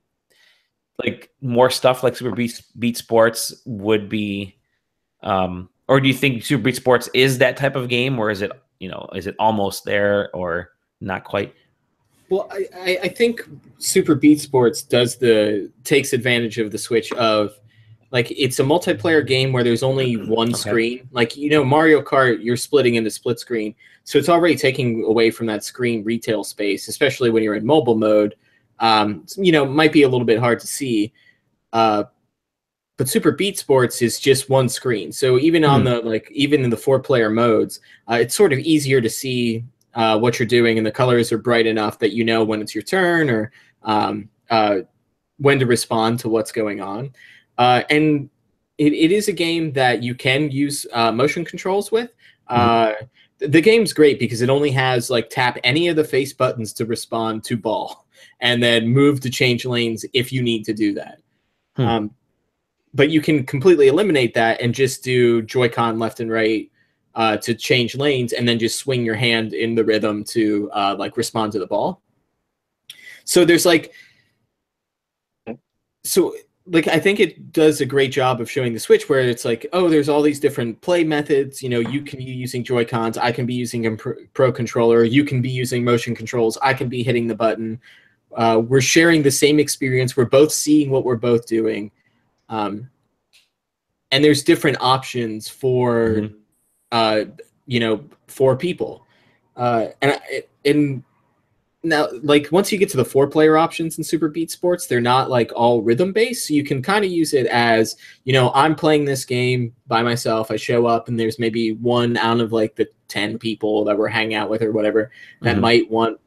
like more stuff like Super Beat Sports would be, or do you think Super Beat Sports is that type of game, or is it almost there or not quite? Well, I think Super Beat Sports takes advantage of the Switch of, like, it's a multiplayer game where there's only one screen. Like, Mario Kart, you're splitting into split screen. So it's already taking away from that screen retail space, especially when you're in mobile mode. Might be a little bit hard to see. But Super Beat Sports is just one screen. So even even in the 4-player modes, it's sort of easier to see what you're doing, and the colors are bright enough that when it's your turn or when to respond to what's going on. And it is a game that you can use motion controls with. The game's great because it only has tap any of the face buttons to respond to ball, and then move to change lanes if you need to do that. But you can completely eliminate that and just do Joy-Con left and right to change lanes, and then just swing your hand in the rhythm to respond to the ball. So there's I think it does a great job of showing the Switch where it's there's all these different play methods. You can be using Joy-Cons, I can be using a Pro Controller, you can be using motion controls, I can be hitting the button. We're sharing the same experience. We're both seeing what we're both doing. And there's different options for, for people. And now, once you get to the 4-player options in Super Beat Sports, they're not all rhythm based. So you can kind of use it as, I'm playing this game by myself. I show up and there's maybe one out of the 10 people that we're hanging out with or whatever that might want,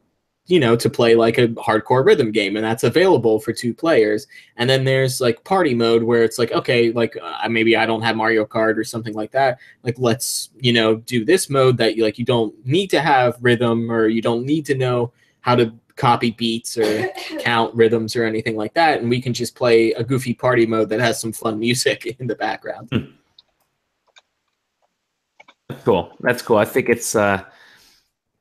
to play a hardcore rhythm game, and that's available for 2 players. And then there's party mode where it's okay, maybe I don't have Mario Kart or something like that. Let's, do this mode that you don't need to have rhythm, or you don't need to know how to copy beats or count rhythms or anything like that, and we can just play a goofy party mode that has some fun music in the background. Cool. That's cool. I think it's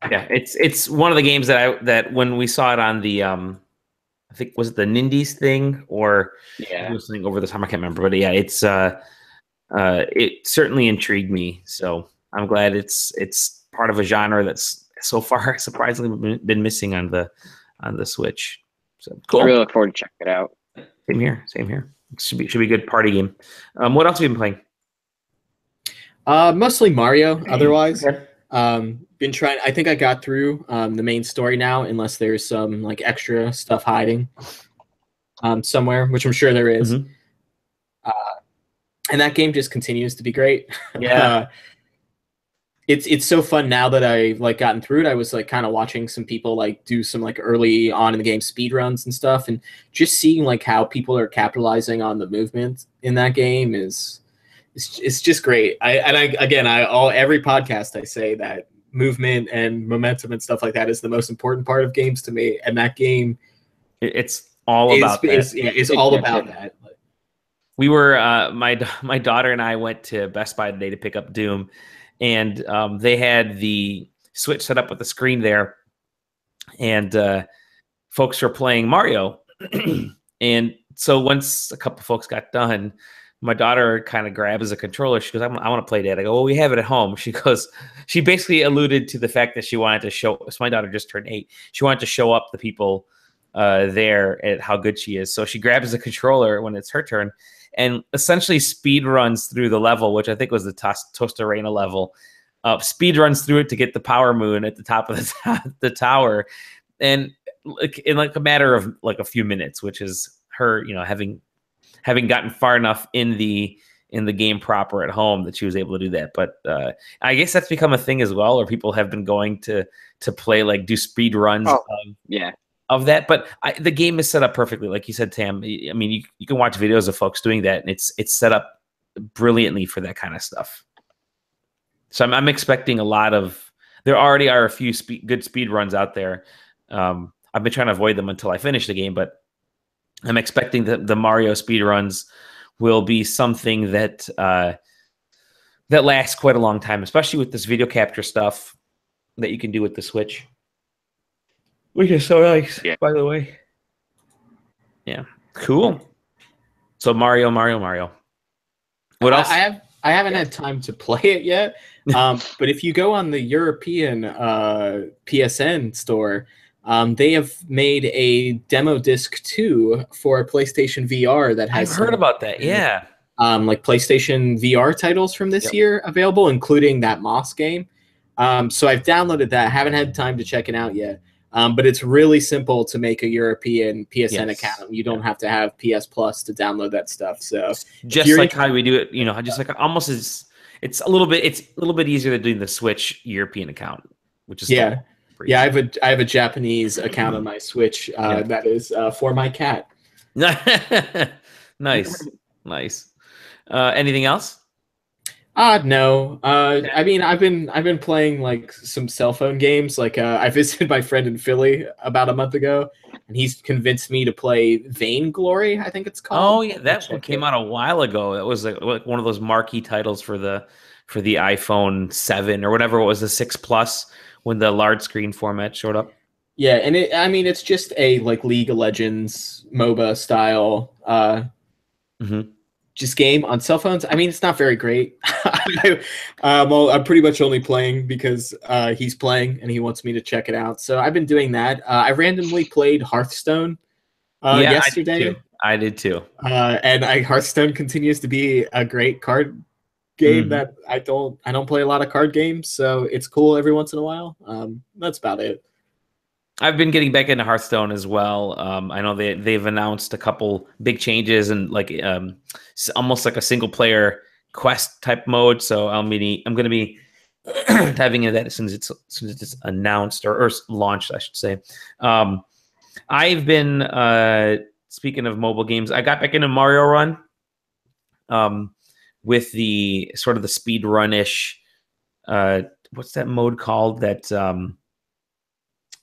it's one of the games that when we saw it on the I think, was it the Nindies thing, or it was something over the time, I can't remember, but it's it certainly intrigued me. So I'm glad it's part of a genre that's so far surprisingly been missing on the Switch. So cool. I really look forward to checking it out. Same here. Should be a good party game. What else have you been playing? Mostly Mario. Otherwise, been trying. I think I got through the main story now, unless there's some extra stuff hiding somewhere, which I'm sure there is. And that game just continues to be great. Yeah. It's so fun now that I gotten through it. I was kind of watching some people do some early on in the game speed runs and stuff, and just seeing how people are capitalizing on the movement in that game it's just great. Every podcast I say that movement and momentum and stuff like that is the most important part of games to me, and that game it's all about that. It's all about that. We were my daughter and I went to Best Buy today to pick up Doom. And they had the Switch set up with the screen there, and folks were playing Mario. And so once a couple folks got done, my daughter kind of grabs a controller. She goes, I want to play that. I go, well, we have it at home. She basically alluded to the fact that she wanted to show, so my daughter just turned 8. She wanted to show up the people there at how good she is. So she grabs a controller when it's her turn, and essentially speed runs through the level, which I think was the Toast Arena level. Speed runs through it to get the Power Moon at the top of the tower, and in a matter of a few minutes, which is her, having gotten far enough in the game proper at home that she was able to do that. But I guess that's become a thing as well, or people have been going to play do speed runs. Of that, but the game is set up perfectly, like you said, Tam. I mean, you can watch videos of folks doing that, and it's set up brilliantly for that kind of stuff. So I'm expecting a lot of. There already are a few good speed runs out there. I've been trying to avoid them until I finish the game, but I'm expecting that the Mario speedruns will be something that that lasts quite a long time, especially with this video capture stuff that you can do with the Switch. Which is so nice, by the way. Yeah. Cool. So Mario. What else? I haven't had time to play it yet. But if you go on the European PSN store, they have made a demo disc 2 for PlayStation VR that has I've heard about that. Yeah. Like PlayStation VR titles from this year available, including that Moss game. So I've downloaded that. I haven't had time to check it out yet. But it's really simple to make a European PSN account. You don't have to have PS Plus to download that stuff. So just like how we do it, just like almost as it's a little bit easier than doing the Switch European account, which is yeah. I have a Japanese account on my Switch that is for my cat. Nice. Anything else? No. I mean, I've been playing like some cell phone games. Like I visited my friend in Philly about a month ago, and he's convinced me to play Vainglory, I think it's called. Oh yeah, that one came out a while ago. That was like one of those marquee titles for the iPhone 7 or whatever it was, the 6 Plus, when the large screen format showed up. Yeah, and it's just a like League of Legends MOBA style just game on cell phones. I mean, it's not very great. I'm pretty much only playing because he's playing and he wants me to check it out. So I've been doing that. I randomly played Hearthstone yesterday. I did too. And Hearthstone continues to be a great card game that I don't play a lot of card games, so it's cool every once in a while. That's about it. I've been getting back into Hearthstone as well. I know they've announced a couple big changes and like almost like a single player quest type mode. So I'm going to be diving into that as soon as it's announced or launched, I should say. I've been speaking of mobile games, I got back into Mario Run with the sort of the speed run-ish. What's that mode called? That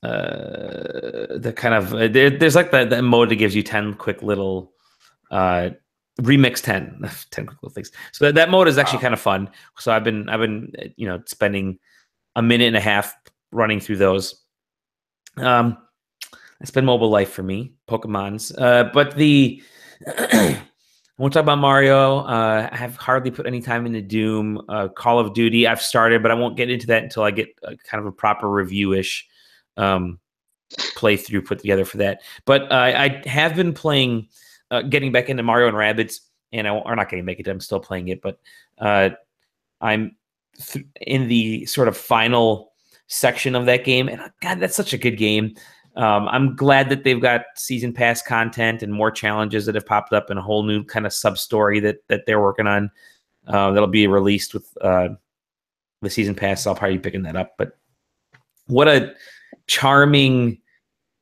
the kind of there's like that mode that gives you 10 quick little remix 10 quick little things. So that mode is actually kind of fun. So I've been spending a minute and a half running through those. It's been mobile life for me, Pokemon's. But I won't talk about Mario. I have hardly put any time into Doom. Call of Duty I've started, but I won't get into that until I get kind of a proper review-ish playthrough put together for that. But I have been playing, getting back into Mario and Rabbids, and I'm not getting back into it. I'm still playing it, but I'm in the sort of final section of that game, and God, that's such a good game. I'm glad that they've got season pass content and more challenges that have popped up and a whole new kind of sub story that they're working on. That'll be released with the season pass. So I'll probably be picking that up. But what a charming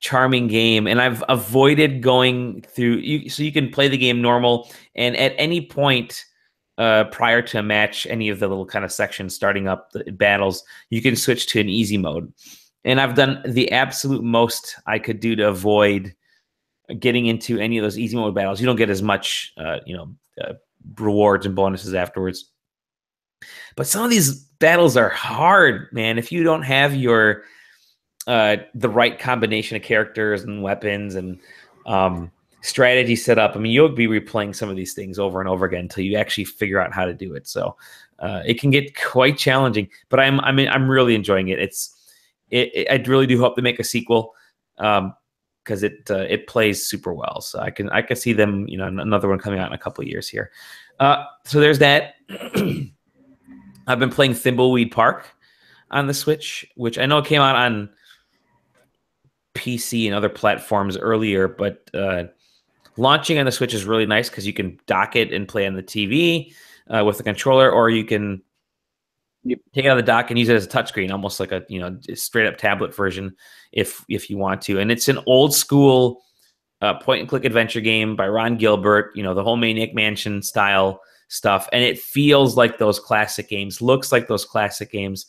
game. And I've avoided going through so you can play the game normal, and at any point prior to a match, any of the little kind of sections starting up the battles, you can switch to an easy mode. And I've done the absolute most I could do to avoid getting into any of those easy mode battles. You don't get as much, rewards and bonuses afterwards. But some of these battles are hard, man. If you don't have your the right combination of characters and weapons and strategy set up, I mean, you'll be replaying some of these things over and over again until you actually figure out how to do it. So it can get quite challenging. But I'm really enjoying it. I really do hope they make a sequel because it plays super well. So I can see them, another one coming out in a couple of years here. So there's that. I've been playing Thimbleweed Park on the Switch, which I know came out on PC and other platforms earlier, but launching on the Switch is really nice because you can dock it and play on the TV with the controller, or you can take it out of the dock and use it as a touchscreen, almost like a straight up tablet version if you want to. And it's an old school point and click adventure game by Ron Gilbert, the whole Maniac Mansion style stuff. And it feels like those classic games, looks like those classic games.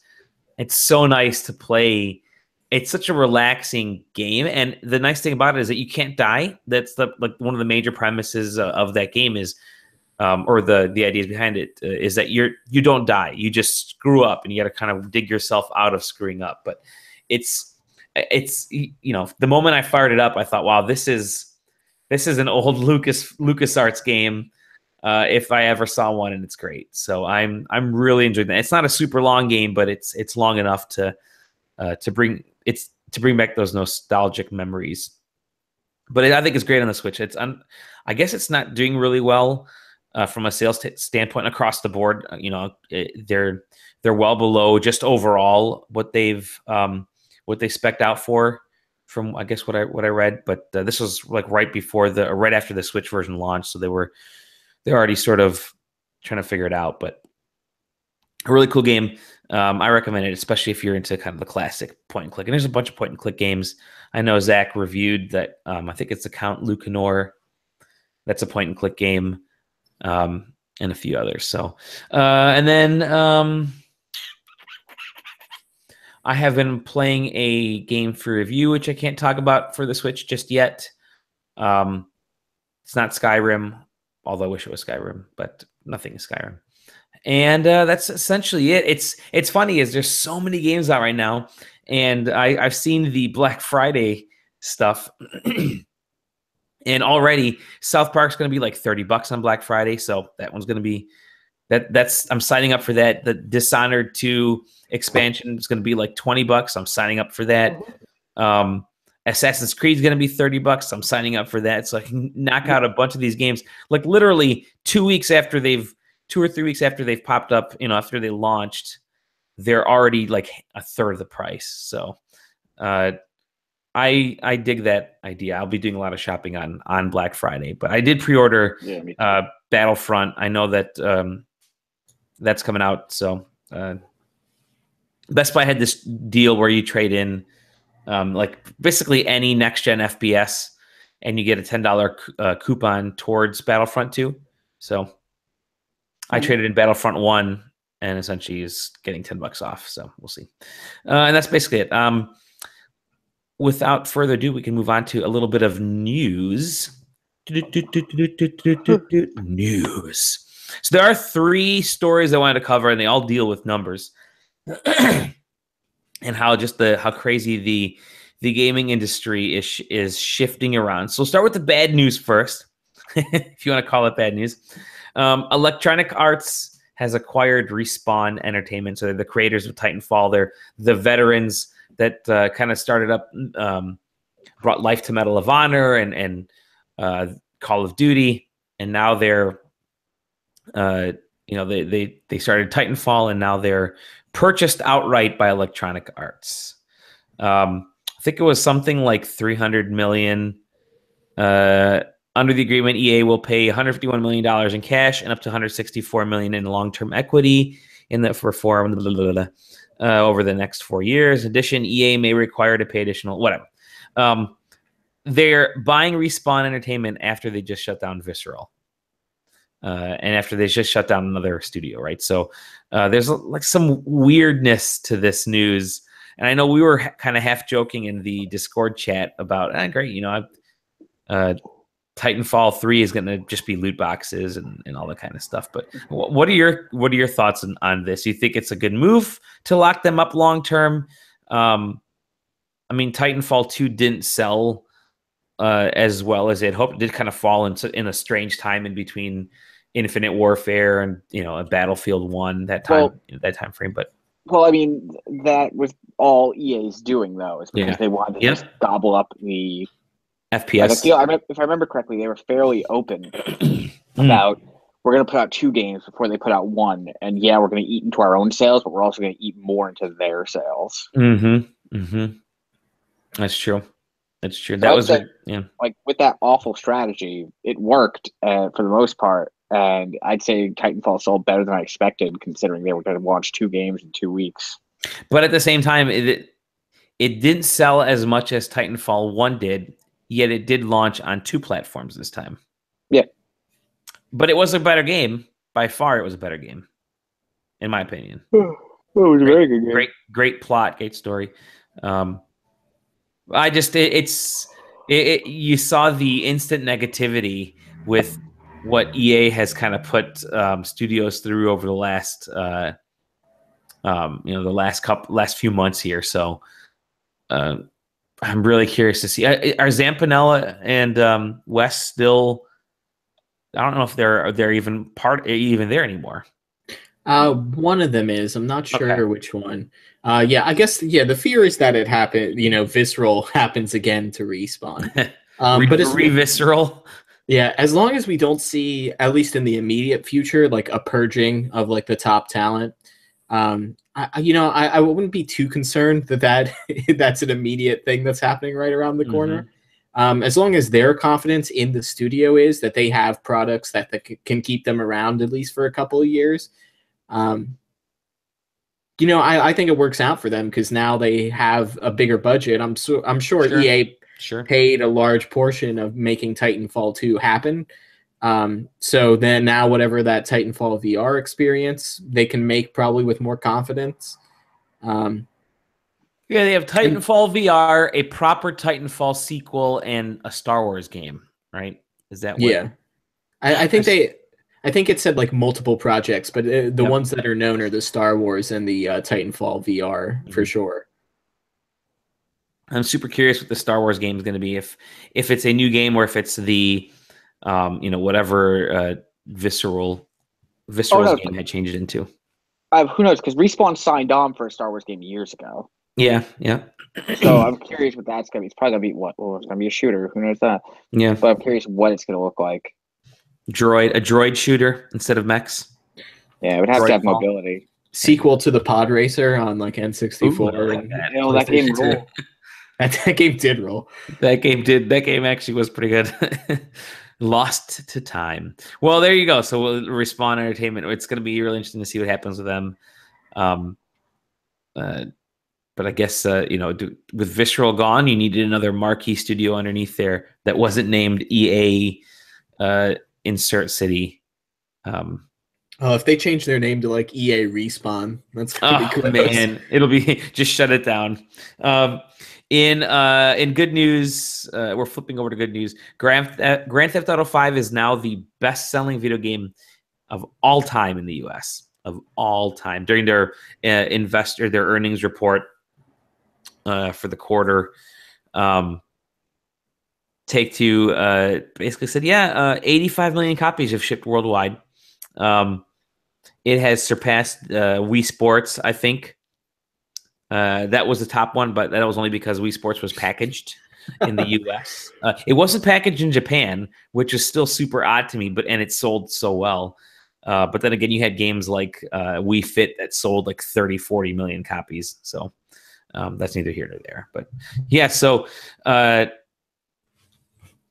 It's so nice to play it's such a relaxing game, and the nice thing about it is that you can't die. That's one of the major premises of that game is, or the ideas behind it is that you don't die. You just screw up, and you got to kind of dig yourself out of screwing up. But it's the moment I fired it up, I thought, wow, this is an old LucasArts game. If I ever saw one, and it's great. So I'm really enjoying that. It's not a super long game, but it's long enough to bring back those nostalgic memories. But I think it's great on the Switch. I guess it's not doing really well from a sales standpoint across the board. They're well below just overall what they've spec'd out for, from I guess what I read. But this was like right after the Switch version launched, so they're already sort of trying to figure it out. But a really cool game. I recommend it, especially if you're into kind of the classic point and click. And there's a bunch of point and click games. I know Zach reviewed that. I think it's the Count Lucanor. That's a point and click game, and a few others. So, and then I have been playing a game for review, which I can't talk about for the Switch just yet. It's not Skyrim, although I wish it was Skyrim, but nothing is Skyrim. And that's essentially it. It's funny is there's so many games out right now, and I've seen the Black Friday stuff, and already South Park's going to be like $30 on Black Friday, so that one's going to be that's I'm signing up for that. The Dishonored 2 expansion is going to be like $20. I'm signing up for that. Assassin's Creed is going to be $30. I'm signing up for that, so I can knock out a bunch of these games like literally 2 weeks after 2 or 3 weeks after they've popped up, after they launched, they're already like a third of the price. So I dig that idea. I'll be doing a lot of shopping on Black Friday, but I did pre-order Battlefront. I know that that's coming out. So Best Buy had this deal where you trade in like basically any next-gen FPS, and you get a $10 coupon towards Battlefront 2. So I traded in Battlefront 1 and essentially is getting $10 off. So we'll see. And that's basically it. Without further ado, we can move on to a little bit of news. News. So there are 3 stories I wanted to cover, and they all deal with numbers and how crazy the gaming industry is shifting around. So we'll start with the bad news first, if you want to call it bad news. Electronic Arts has acquired Respawn Entertainment, so they're the creators of Titanfall. They're the veterans that kind of started up, brought life to Medal of Honor and Call of Duty, and now they're, they started Titanfall, and now they're purchased outright by Electronic Arts. I think it was something like $300 million. Under the agreement, EA will pay $151 million in cash and up to $164 million in long-term equity over the next 4 years. In addition, EA may require to pay additional whatever. They're buying Respawn Entertainment after they just shut down Visceral, and after they just shut down another studio, right? So there's like some weirdness to this news, and I know we were kind of half joking in the Discord chat about, great, Titanfall 3 is going to just be loot boxes and all that kind of stuff. But what are your thoughts on this? You think it's a good move to lock them up long term? I mean, Titanfall 2 didn't sell as well as it hoped. It did kind of fall in a strange time in between Infinite Warfare and a Battlefield 1 that time frame. But I mean, that was all EA's doing though, is because they wanted to just gobble up the FPS. If I remember correctly, they were fairly open about we're going to put out 2 games before they put out 1, and we're going to eat into our own sales, but we're also going to eat more into their sales. That's true. That's true. So that was like with that awful strategy, it worked for the most part, and I'd say Titanfall sold better than I expected, considering they were going to launch 2 games in 2 weeks. But at the same time, it didn't sell as much as Titanfall 1 did. Yet it did launch on 2 platforms this time. Yeah. But it was a better game. By far, it was a better game, in my opinion. It was a very good game. Great plot, great story. You saw the instant negativity with what EA has kind of put studios through over the last the last few months here. So I'm really curious to see. Are Zampanella and West still? I don't know if they're even there anymore. One of them is. I'm not sure which one. Yeah, I guess. Yeah, the fear is that it happened. Visceral happens again to Respawn. But it's Visceral. Yeah, as long as we don't see, at least in the immediate future, like a purging of like the top talent. I wouldn't be too concerned that that's an immediate thing that's happening right around the corner. As long as their confidence in the studio is that they have products that can keep them around at least for a couple of years. I think it works out for them because now they have a bigger budget. I'm sure EA paid a large portion of making Titanfall 2 happen. So then now whatever that Titanfall VR experience they can make probably with more confidence. They have Titanfall VR, a proper Titanfall sequel, and a Star Wars game, right? Is that what? Yeah. I think it said like multiple projects, but the ones that are known are the Star Wars and the Titanfall VR for sure. I'm super curious what the Star Wars game is going to be. If it's a new game or if it's the whatever Visceral's game had changed it into. Who knows? Because Respawn signed on for a Star Wars game years ago. Yeah. So I'm curious what that's gonna be. It's probably gonna be what? Well, it's gonna be a shooter. Who knows that? Yeah. But I'm curious what it's gonna look like. A droid shooter instead of mechs. Yeah, it would have to have mobility. Sequel to the Pod Racer on like N64. That game rolled. That game did roll. That game actually was pretty good. Lost to time. Well, there you go. So we'll Respawn Entertainment. It's going to be really interesting to see what happens with them. But I guess with Visceral gone, you needed another marquee studio underneath there that wasn't named EA Insert City. If they change their name to like EA Respawn, that's gonna be gross. Man, it'll be just shut it down. In good news, we're flipping over to good news. Grand Theft Auto 5 is now the best-selling video game of all time in the U.S. of all time during their their earnings report for the quarter. Take-Two basically said, 85 million copies have shipped worldwide. It has surpassed Wii Sports, I think. That was the top one, but that was only because Wii Sports was packaged in the U.S. It wasn't packaged in Japan, which is still super odd to me, and it sold so well. But then again, you had games like Wii Fit that sold like 30, 40 million copies. So that's neither here nor there. But yeah, so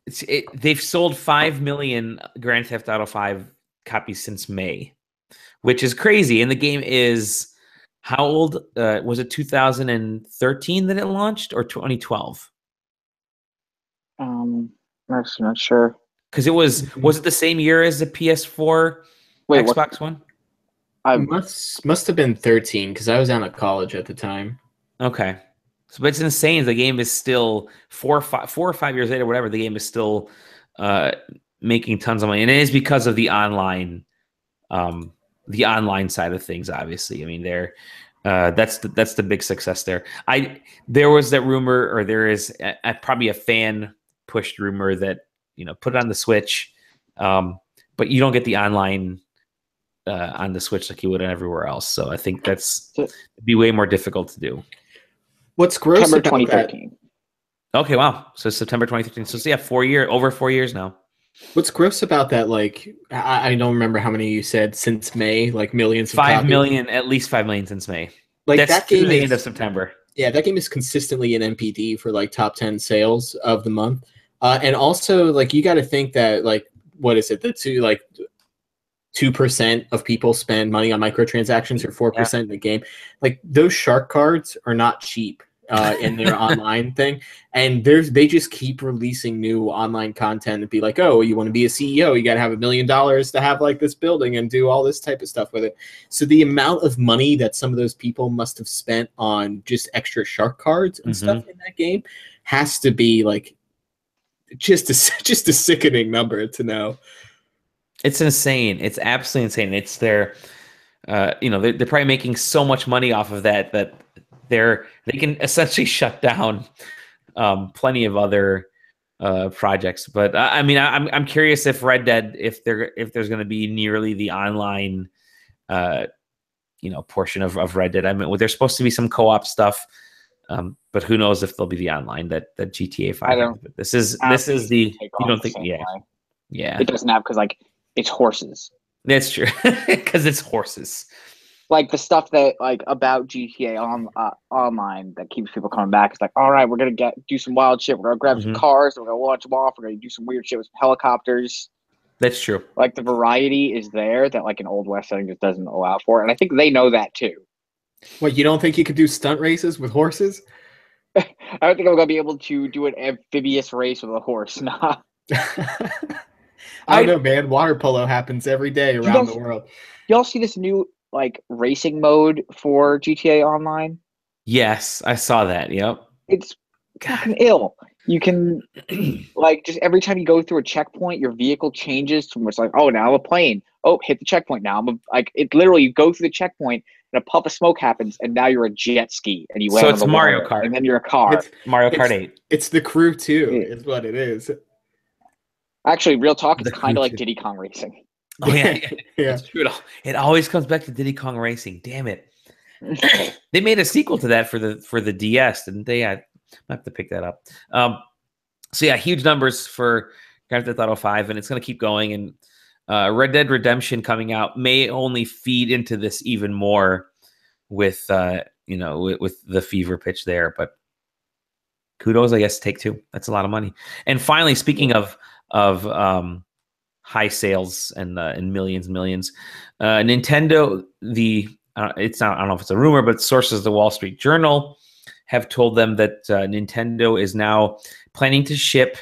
they've sold 5 million Grand Theft Auto 5 copies since May, which is crazy. And the game is... How old was it? 2013 that it launched, or 2012? I'm actually not sure. Because it was it the same year as the PS4, Xbox One? I must have been 13 because I was out of college at the time. Okay, but it's insane. The game is still 4 or 5 years later, whatever. The game is still making tons of money, and it is because of the online. The online side of things, obviously. I mean, that's the big success there. There was that rumor, or there is probably a fan pushed rumor that put it on the Switch, but you don't get the online on the Switch like you would everywhere else. So I think it'd be way more difficult to do. What's gross September about 2013. Okay, wow. So September 2013. So yeah, over 4 years now. What's gross about that? Like, I don't remember how many you said since May. Like millions. Of 5 million, at least 5 million since May. Like that's that game the end of September. Yeah, that game is consistently an NPD for like top 10 sales of the month. And also, like, you got to think that like, what is it? 2% of people spend money on microtransactions, or 4% in the game. Like, those shark cards are not cheap. In their online thing, and they just keep releasing new online content and be like, oh, you want to be a CEO, you got to have $1 million to have like this building and do all this type of stuff with it. So the amount of money that some of those people must have spent on just extra shark cards and stuff in that game, has to be like just a sickening number to know. It's insane. It's absolutely insane. It's their, they're probably making so much money off of that they can essentially shut down plenty of other projects. But I mean, I'm curious if Red Dead, if there's going to be nearly the online, portion of Red Dead. I mean, there's supposed to be some co-op stuff, but who knows if there'll be the online that GTA 5 has. But this is the you don't think yeah it doesn't have because like it's horses. That's true because it's horses. Like the stuff that like about GTA online that keeps people coming back. It's like, all right, we're gonna do some wild shit. We're gonna grab some cars. We're gonna launch them off. We're gonna do some weird shit with helicopters. That's true. Like the variety is there that like an Old West setting just doesn't allow for, and I think they know that too. What, you don't think you could do stunt races with horses? I don't think I'm gonna be able to do an amphibious race with a horse. Nah. I don't know, man. Water polo happens every day around the world. Y'all see this new like racing mode for GTA Online? Yes, I saw that. Yep. It's fucking ill. You can like just every time you go through a checkpoint, your vehicle changes from it's like, oh, now I'm a plane. Oh, hit the checkpoint. Now I'm like it literally you go through the checkpoint and a puff of smoke happens and now you're a jet ski and you land on the Mario water, Kart and then you're a car. It's Mario Kart 8. It's the Crew 2 is what it is. Actually, real talk, it's kind of like Diddy Kong Racing. Oh yeah, yeah. That's true. It always comes back to Diddy Kong Racing. Damn it! They made a sequel to that for the DS, didn't they? I have to pick that up. So yeah, huge numbers for Grand Theft Auto 5, and it's going to keep going. And Red Dead Redemption coming out may only feed into this even more with with the fever pitch there. But kudos, I guess. Take-Two. That's a lot of money. And finally, speaking of high sales and millions, Nintendo. It's not. I don't know if it's a rumor, but sources of the Wall Street Journal have told them that Nintendo is now planning to ship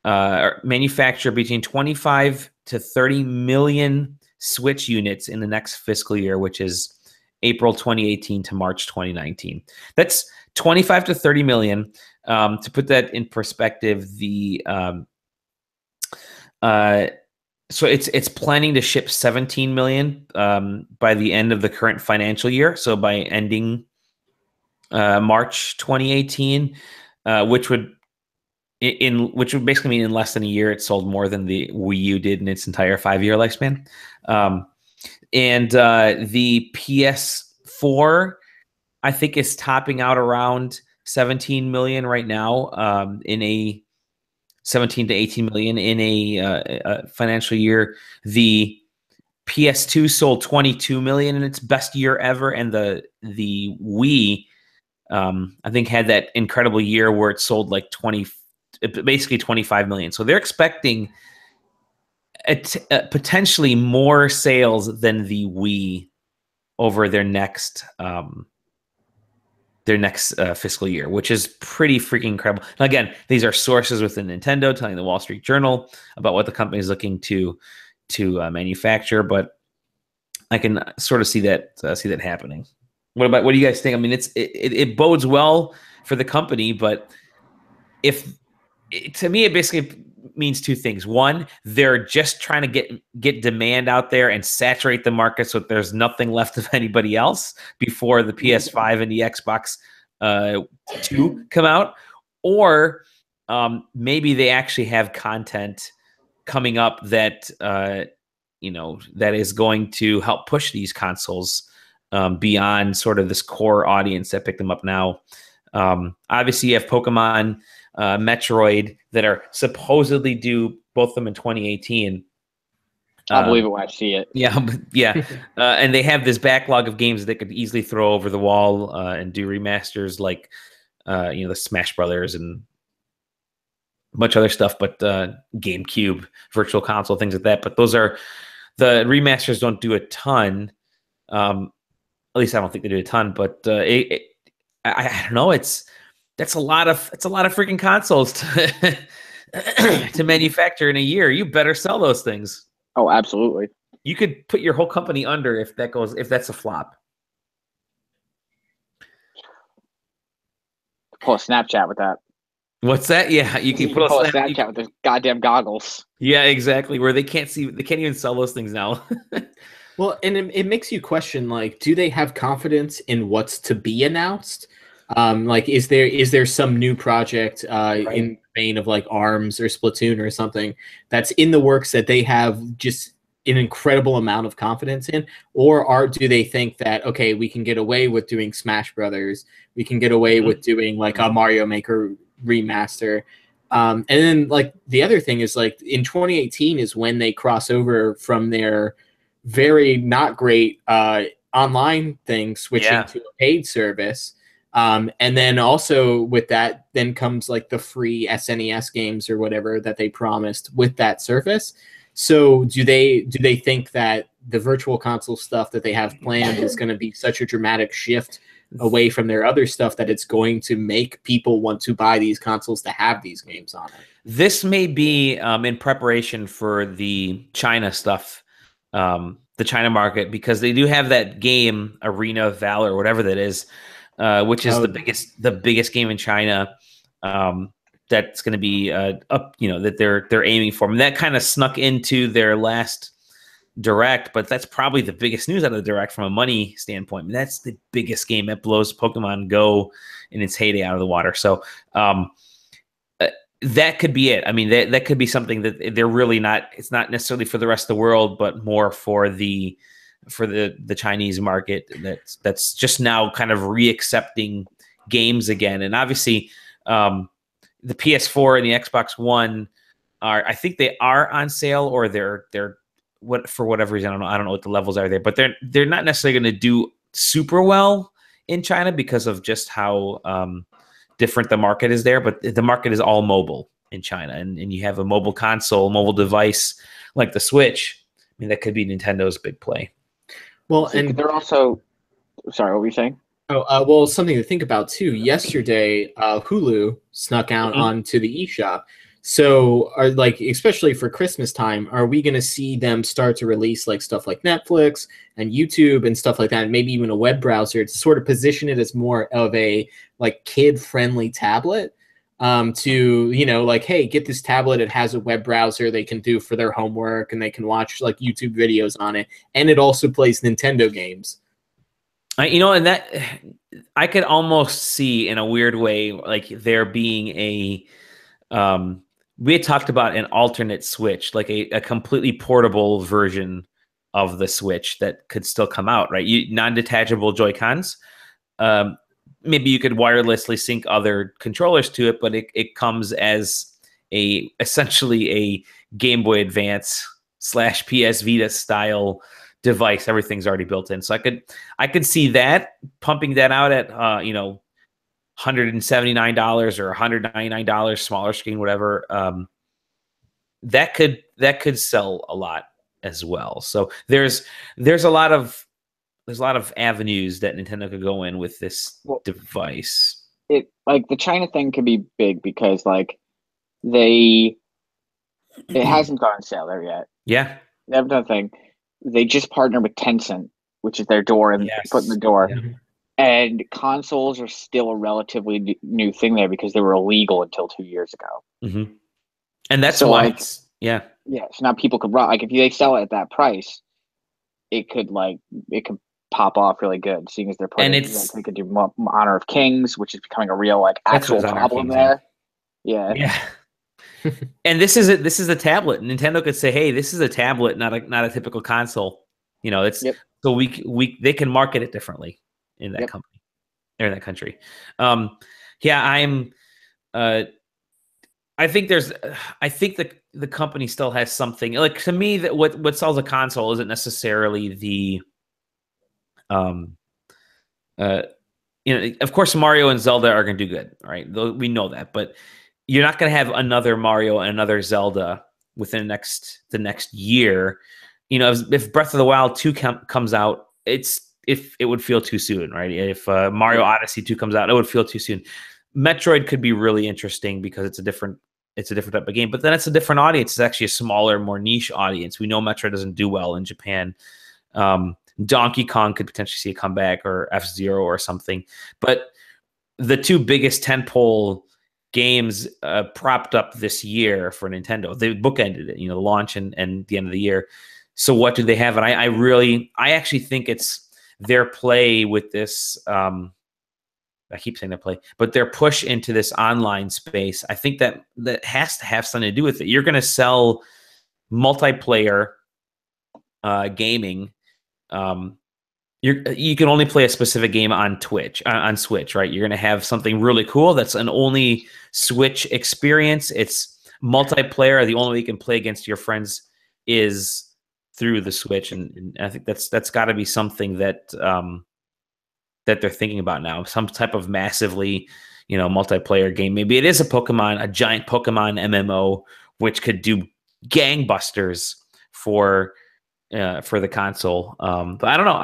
or manufacture between 25 to 30 million Switch units in the next fiscal year, which is April 2018 to March 2019. That's 25 to 30 million. To put that in perspective, so it's planning to ship 17 million by the end of the current financial year. So by ending March 2018, which would basically mean in less than a year it sold more than the Wii U did in its entire 5-year lifespan. And the PS4, I think, is topping out around 17 million right now, in a 17 to 18 million in a financial year. The PS2 sold 22 million in its best year ever, and the Wii, I think, had that incredible year where it sold like basically 25 million. So they're expecting potentially more sales than the Wii over their next fiscal year, which is pretty freaking incredible. And again, these are sources within Nintendo telling the Wall Street Journal about what the company is looking to manufacture, but I can sort of see that happening. What do you guys think? I mean, it bodes well for the company, but to me, it basically means two things. One, they're just trying to get demand out there and saturate the market so that there's nothing left of anybody else before the PS5 and the Xbox 2 come out. Or maybe they actually have content coming up that that is going to help push these consoles beyond sort of this core audience that picked them up now. Obviously, you have Pokemon, Metroid that are supposedly due, both of them in 2018. I'll believe it when I see it. Yeah. And they have this backlog of games that they could easily throw over the wall and do remasters like the Smash Brothers and a bunch of other stuff, but GameCube, Virtual Console, things like that. But those are the remasters don't do a ton. At least I don't think they do a ton. But I don't know. That's a lot of freaking consoles to manufacture in a year. You better sell those things. Oh, absolutely. You could put your whole company under if that's a flop. Pull a Snapchat with that. What's that? Yeah, you can pull a snap. Snapchat with those goddamn goggles. Yeah, exactly. Where they can't see, they can't even sell those things now. Well, and it makes you question, like, do they have confidence in what's to be announced? Like, is there some new project in the vein of like ARMS or Splatoon or something that's in the works that they have just an incredible amount of confidence in, or do they think that, okay, we can get away with doing Smash Brothers, we can get away with doing like a Mario Maker remaster, and then like the other thing is like in 2018 is when they cross over from their very not great online thing switching to a paid service. And then also with that, then comes like the free SNES games or whatever that they promised with that service. So do they think that the virtual console stuff that they have planned is going to be such a dramatic shift away from their other stuff that it's going to make people want to buy these consoles to have these games on it? This may be in preparation for the China stuff, the China market, because they do have that game Arena of Valor, whatever that is, which is the biggest game in China. That's going to be up, that they're aiming for. And that kind of snuck into their last Direct, but that's probably the biggest news out of the Direct from a money standpoint. I mean, that's the biggest game that blows Pokemon Go in its heyday out of the water. So that could be it. I mean, that could be something that they're really not. It's not necessarily for the rest of the world, but more for the Chinese market. That's just now kind of reaccepting games again. And obviously, the PS4 and the Xbox One I think they are on sale, or they're for whatever reason, I don't know what the levels are there, but they're not necessarily going to do super well in China because of just how different the market is there. But the market is all mobile in China, and you have a mobile console, mobile device like the Switch. I mean, that could be Nintendo's big play. Well, and they're also, sorry, what were you saying? Oh, well, something to think about too. Yesterday, Hulu snuck out onto the eShop. So, especially for Christmas time, are we going to see them start to release like stuff like Netflix and YouTube and stuff like that, and maybe even a web browser to sort of position it as more of a like kid-friendly tablet? Hey, get this tablet. It has a web browser they can do for their homework, and they can watch like YouTube videos on it, and it also plays Nintendo games. And that I could almost see in a weird way, like there being a. We had talked about an alternate Switch, like a completely portable version of the Switch that could still come out, right? Non-detachable Joy-Cons. Maybe you could wirelessly sync other controllers to it, but it comes as essentially a Game Boy Advance / PS Vita style device. Everything's already built in. So I could see that, pumping that out at $179 or $199, smaller screen, whatever. That could sell a lot as well. So there's a lot of avenues that Nintendo could go in with this device. It like the China thing could be big because like it hasn't gone on sale there yet. Yeah, they haven't done a thing. They just partnered with Tencent, which is their door and put in the door. Yeah. And consoles are still a relatively new thing there because they were illegal until 2 years ago. Mm-hmm. And that's why yeah. So now people could run, like if they sell it at that price, it could pop off really good, seeing as they're putting, and they could do Honor of Kings, which is becoming a real actual problem there. Yeah. And this is a tablet. Nintendo could say, "Hey, this is a tablet, not a typical console." So they can market it differently in that company or in that country. I think the company still has something. Like, to me, that what sells a console isn't necessarily the of course Mario and Zelda are going to do good, right? We know that, but you're not going to have another Mario and another Zelda within the next year. If Breath of the Wild 2 comes out, it would feel too soon, right? If Mario Odyssey 2 comes out, it would feel too soon. Metroid could be really interesting because it's a different type of game, but then it's a different audience. It's actually a smaller, more niche audience. We know Metroid doesn't do well in Japan. Donkey Kong could potentially see a comeback, or F-Zero or something. But the two biggest tentpole games propped up this year for Nintendo. They bookended it, the launch and the end of the year. So what do they have? And I actually think it's their play with this. I keep saying their play, but their push into this online space. I think that has to have something to do with it. You're going to sell multiplayer gaming. You can only play a specific game on on Switch, right? You're going to have something really cool that's an only Switch experience. It's multiplayer. The only way you can play against your friends is through the Switch, and I think that's got to be something that that they're thinking about now. Some type of massively, multiplayer game. Maybe it is a giant Pokemon MMO, which could do gangbusters for the console. But I don't know.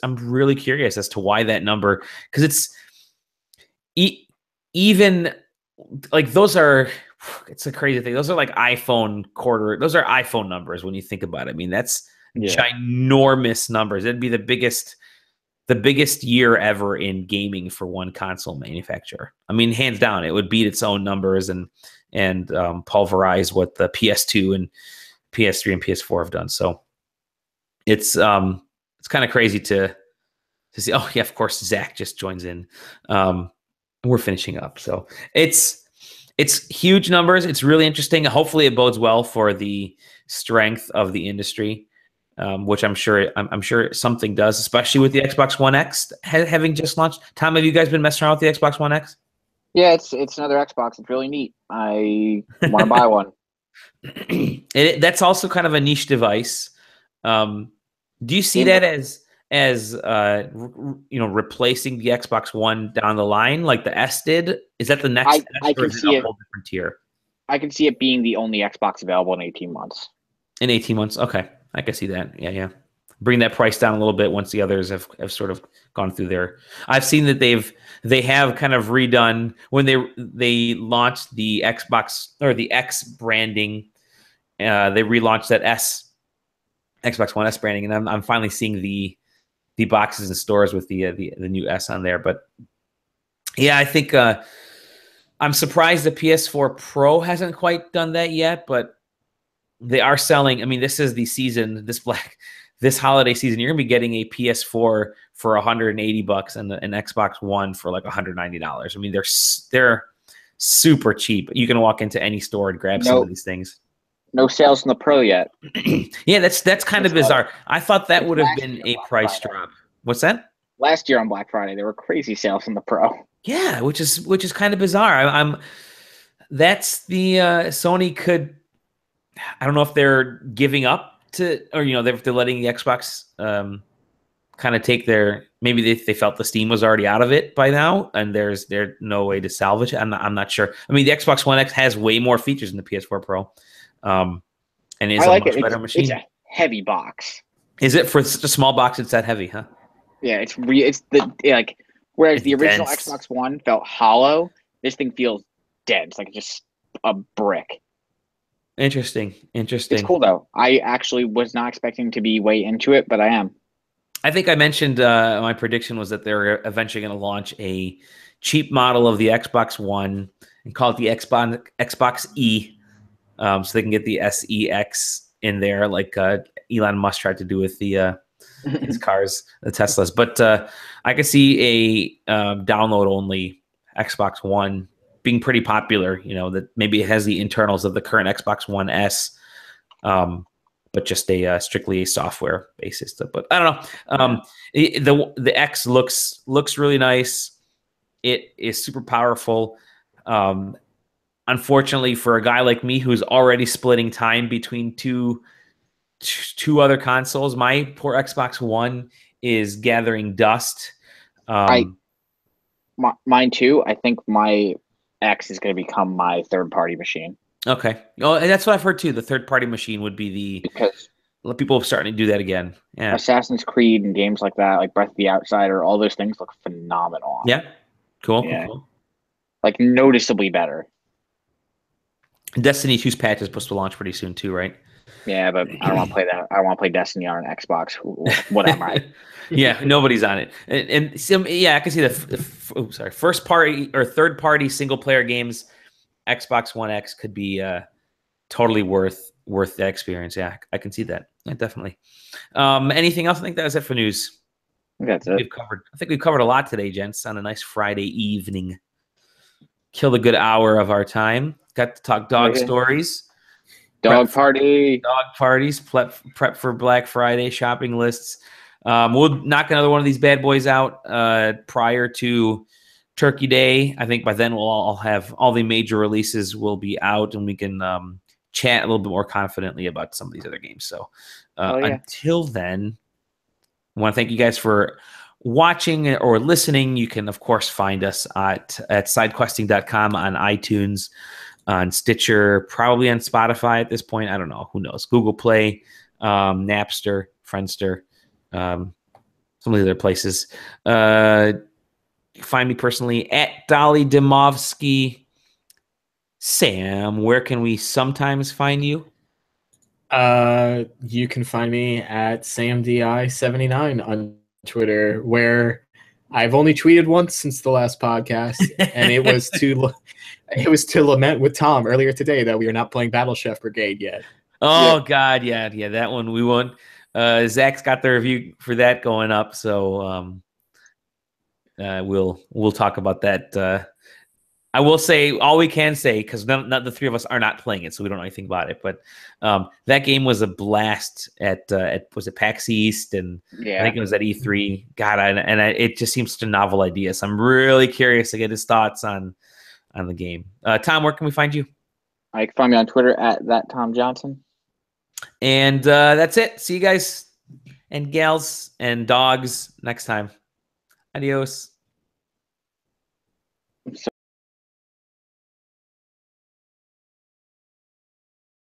I'm really curious as to why that number, because it's even like those are. It's a crazy thing. Those are like Those are iPhone numbers when you think about it. I mean, that's ginormous numbers. It'd be the biggest year ever in gaming for one console manufacturer. I mean, hands down, it would beat its own numbers and pulverize what the PS2 and PS3 and PS4 have done. So it's kind of crazy to see. Oh yeah, of course, Zach just joins in. We're finishing up, so it's huge numbers. It's really interesting. Hopefully, it bodes well for the strength of the industry, which I'm sure something does, especially with the Xbox One X having just launched. Tom, have you guys been messing around with the Xbox One X? Yeah, it's another Xbox. It's really neat. I want to buy one. That's also kind of a niche device. Do you see that as replacing the Xbox One down the line like the S did? Is that the next S, or is it a whole different tier? I can see it being the only Xbox available in 18 months. In 18 months, okay, I can see that. Yeah. Bring that price down a little bit once the others have sort of gone through their. I've seen that they have kind of redone when they launched the Xbox or the X branding. They relaunched that Xbox One S branding, and I'm finally seeing the boxes in stores with the new S on there. But yeah, I think I'm surprised the PS4 Pro hasn't quite done that yet, but they are selling. I mean, this is the season, this holiday season, you're gonna be getting a PS4 for $180 and an Xbox One for like $190. I mean, they're super cheap. You can walk into any store and grab some of these things. No sales in the Pro yet. Yeah, that's kind of bizarre. I thought that would have been a price drop. What's that? Last year on Black Friday, there were crazy sales in the Pro. Yeah, which is kind of bizarre. That's the Sony could. I don't know if they're giving up to, or they're letting the Xbox kind of take their. Maybe they felt the steam was already out of it by now, and there's no way to salvage it. I'm not sure. I mean, the Xbox One X has way more features than the PS4 Pro. And it's a much better machine. It's a heavy box. Is it for such a small box? It's that heavy, huh? Yeah, it's whereas the original Xbox One felt hollow, this thing feels dense, like just a brick. Interesting. It's cool though. I actually was not expecting to be way into it, but I am. I think I mentioned my prediction was that they're eventually going to launch a cheap model of the Xbox One and call it the Xbox E. So they can get the SEX in there, like Elon Musk tried to do with the his cars, the Teslas. But I could see a download-only Xbox One being pretty popular. That maybe it has the internals of the current Xbox One S, but just a strictly a software basis. But I don't know. The X looks really nice. It is super powerful. Unfortunately, for a guy like me who's already splitting time between two other consoles, my poor Xbox One is gathering dust. Mine too. I think my X is going to become my third-party machine. Okay. Oh, and that's what I've heard too. The third-party machine would be because people are starting to do that again. Yeah. Assassin's Creed and games like that, like Breath of the Outsider, all those things look phenomenal. Yeah. Cool. Like noticeably better. Destiny 2's patch is supposed to launch pretty soon too, right? Yeah, but I don't want to play that. I want to play Destiny on an Xbox. What am I? Yeah, nobody's on it. And some, yeah, I can see the first party or third party single player games. Xbox One X could be totally worth that experience. Yeah, I can see that. Yeah, definitely. Anything else? I think that was it for news. That's it. I think we've covered a lot today, gents, on a nice Friday evening. Killed a good hour of our time. Got to talk dog stories. Dog parties, prep for Black Friday, shopping lists. We'll knock another one of these bad boys out prior to Turkey Day. I think by then we'll all have all the major releases will be out, and we can chat a little bit more confidently about some of these other games. So until then, I want to thank you guys for watching or listening. You can, of course, find us at sidequesting.com on iTunes, on Stitcher, probably on Spotify at this point. I don't know. Who knows? Google Play, Napster, Friendster, some of the other places. Find me personally at Dolly Dimovsky. Sam, where can we sometimes find you? You can find me at SamDI79 on Twitter, where I've only tweeted once since the last podcast, and it was to lament with Tom earlier today that we are not playing Battle Chef Brigade yet. Oh God, yeah, that one we won. Zach's got the review for that going up, so we'll talk about that. I will say all we can say, because none the three of us are not playing it, so we don't know anything about it. But that game was a blast at was it PAX East, and I think it was at E3. God, it just seems such a novel idea. So I'm really curious to get his thoughts on the game. Tom, where can we find you? You can find me on Twitter at @TomJohnson. And that's it. See you guys and gals and dogs next time. Adios.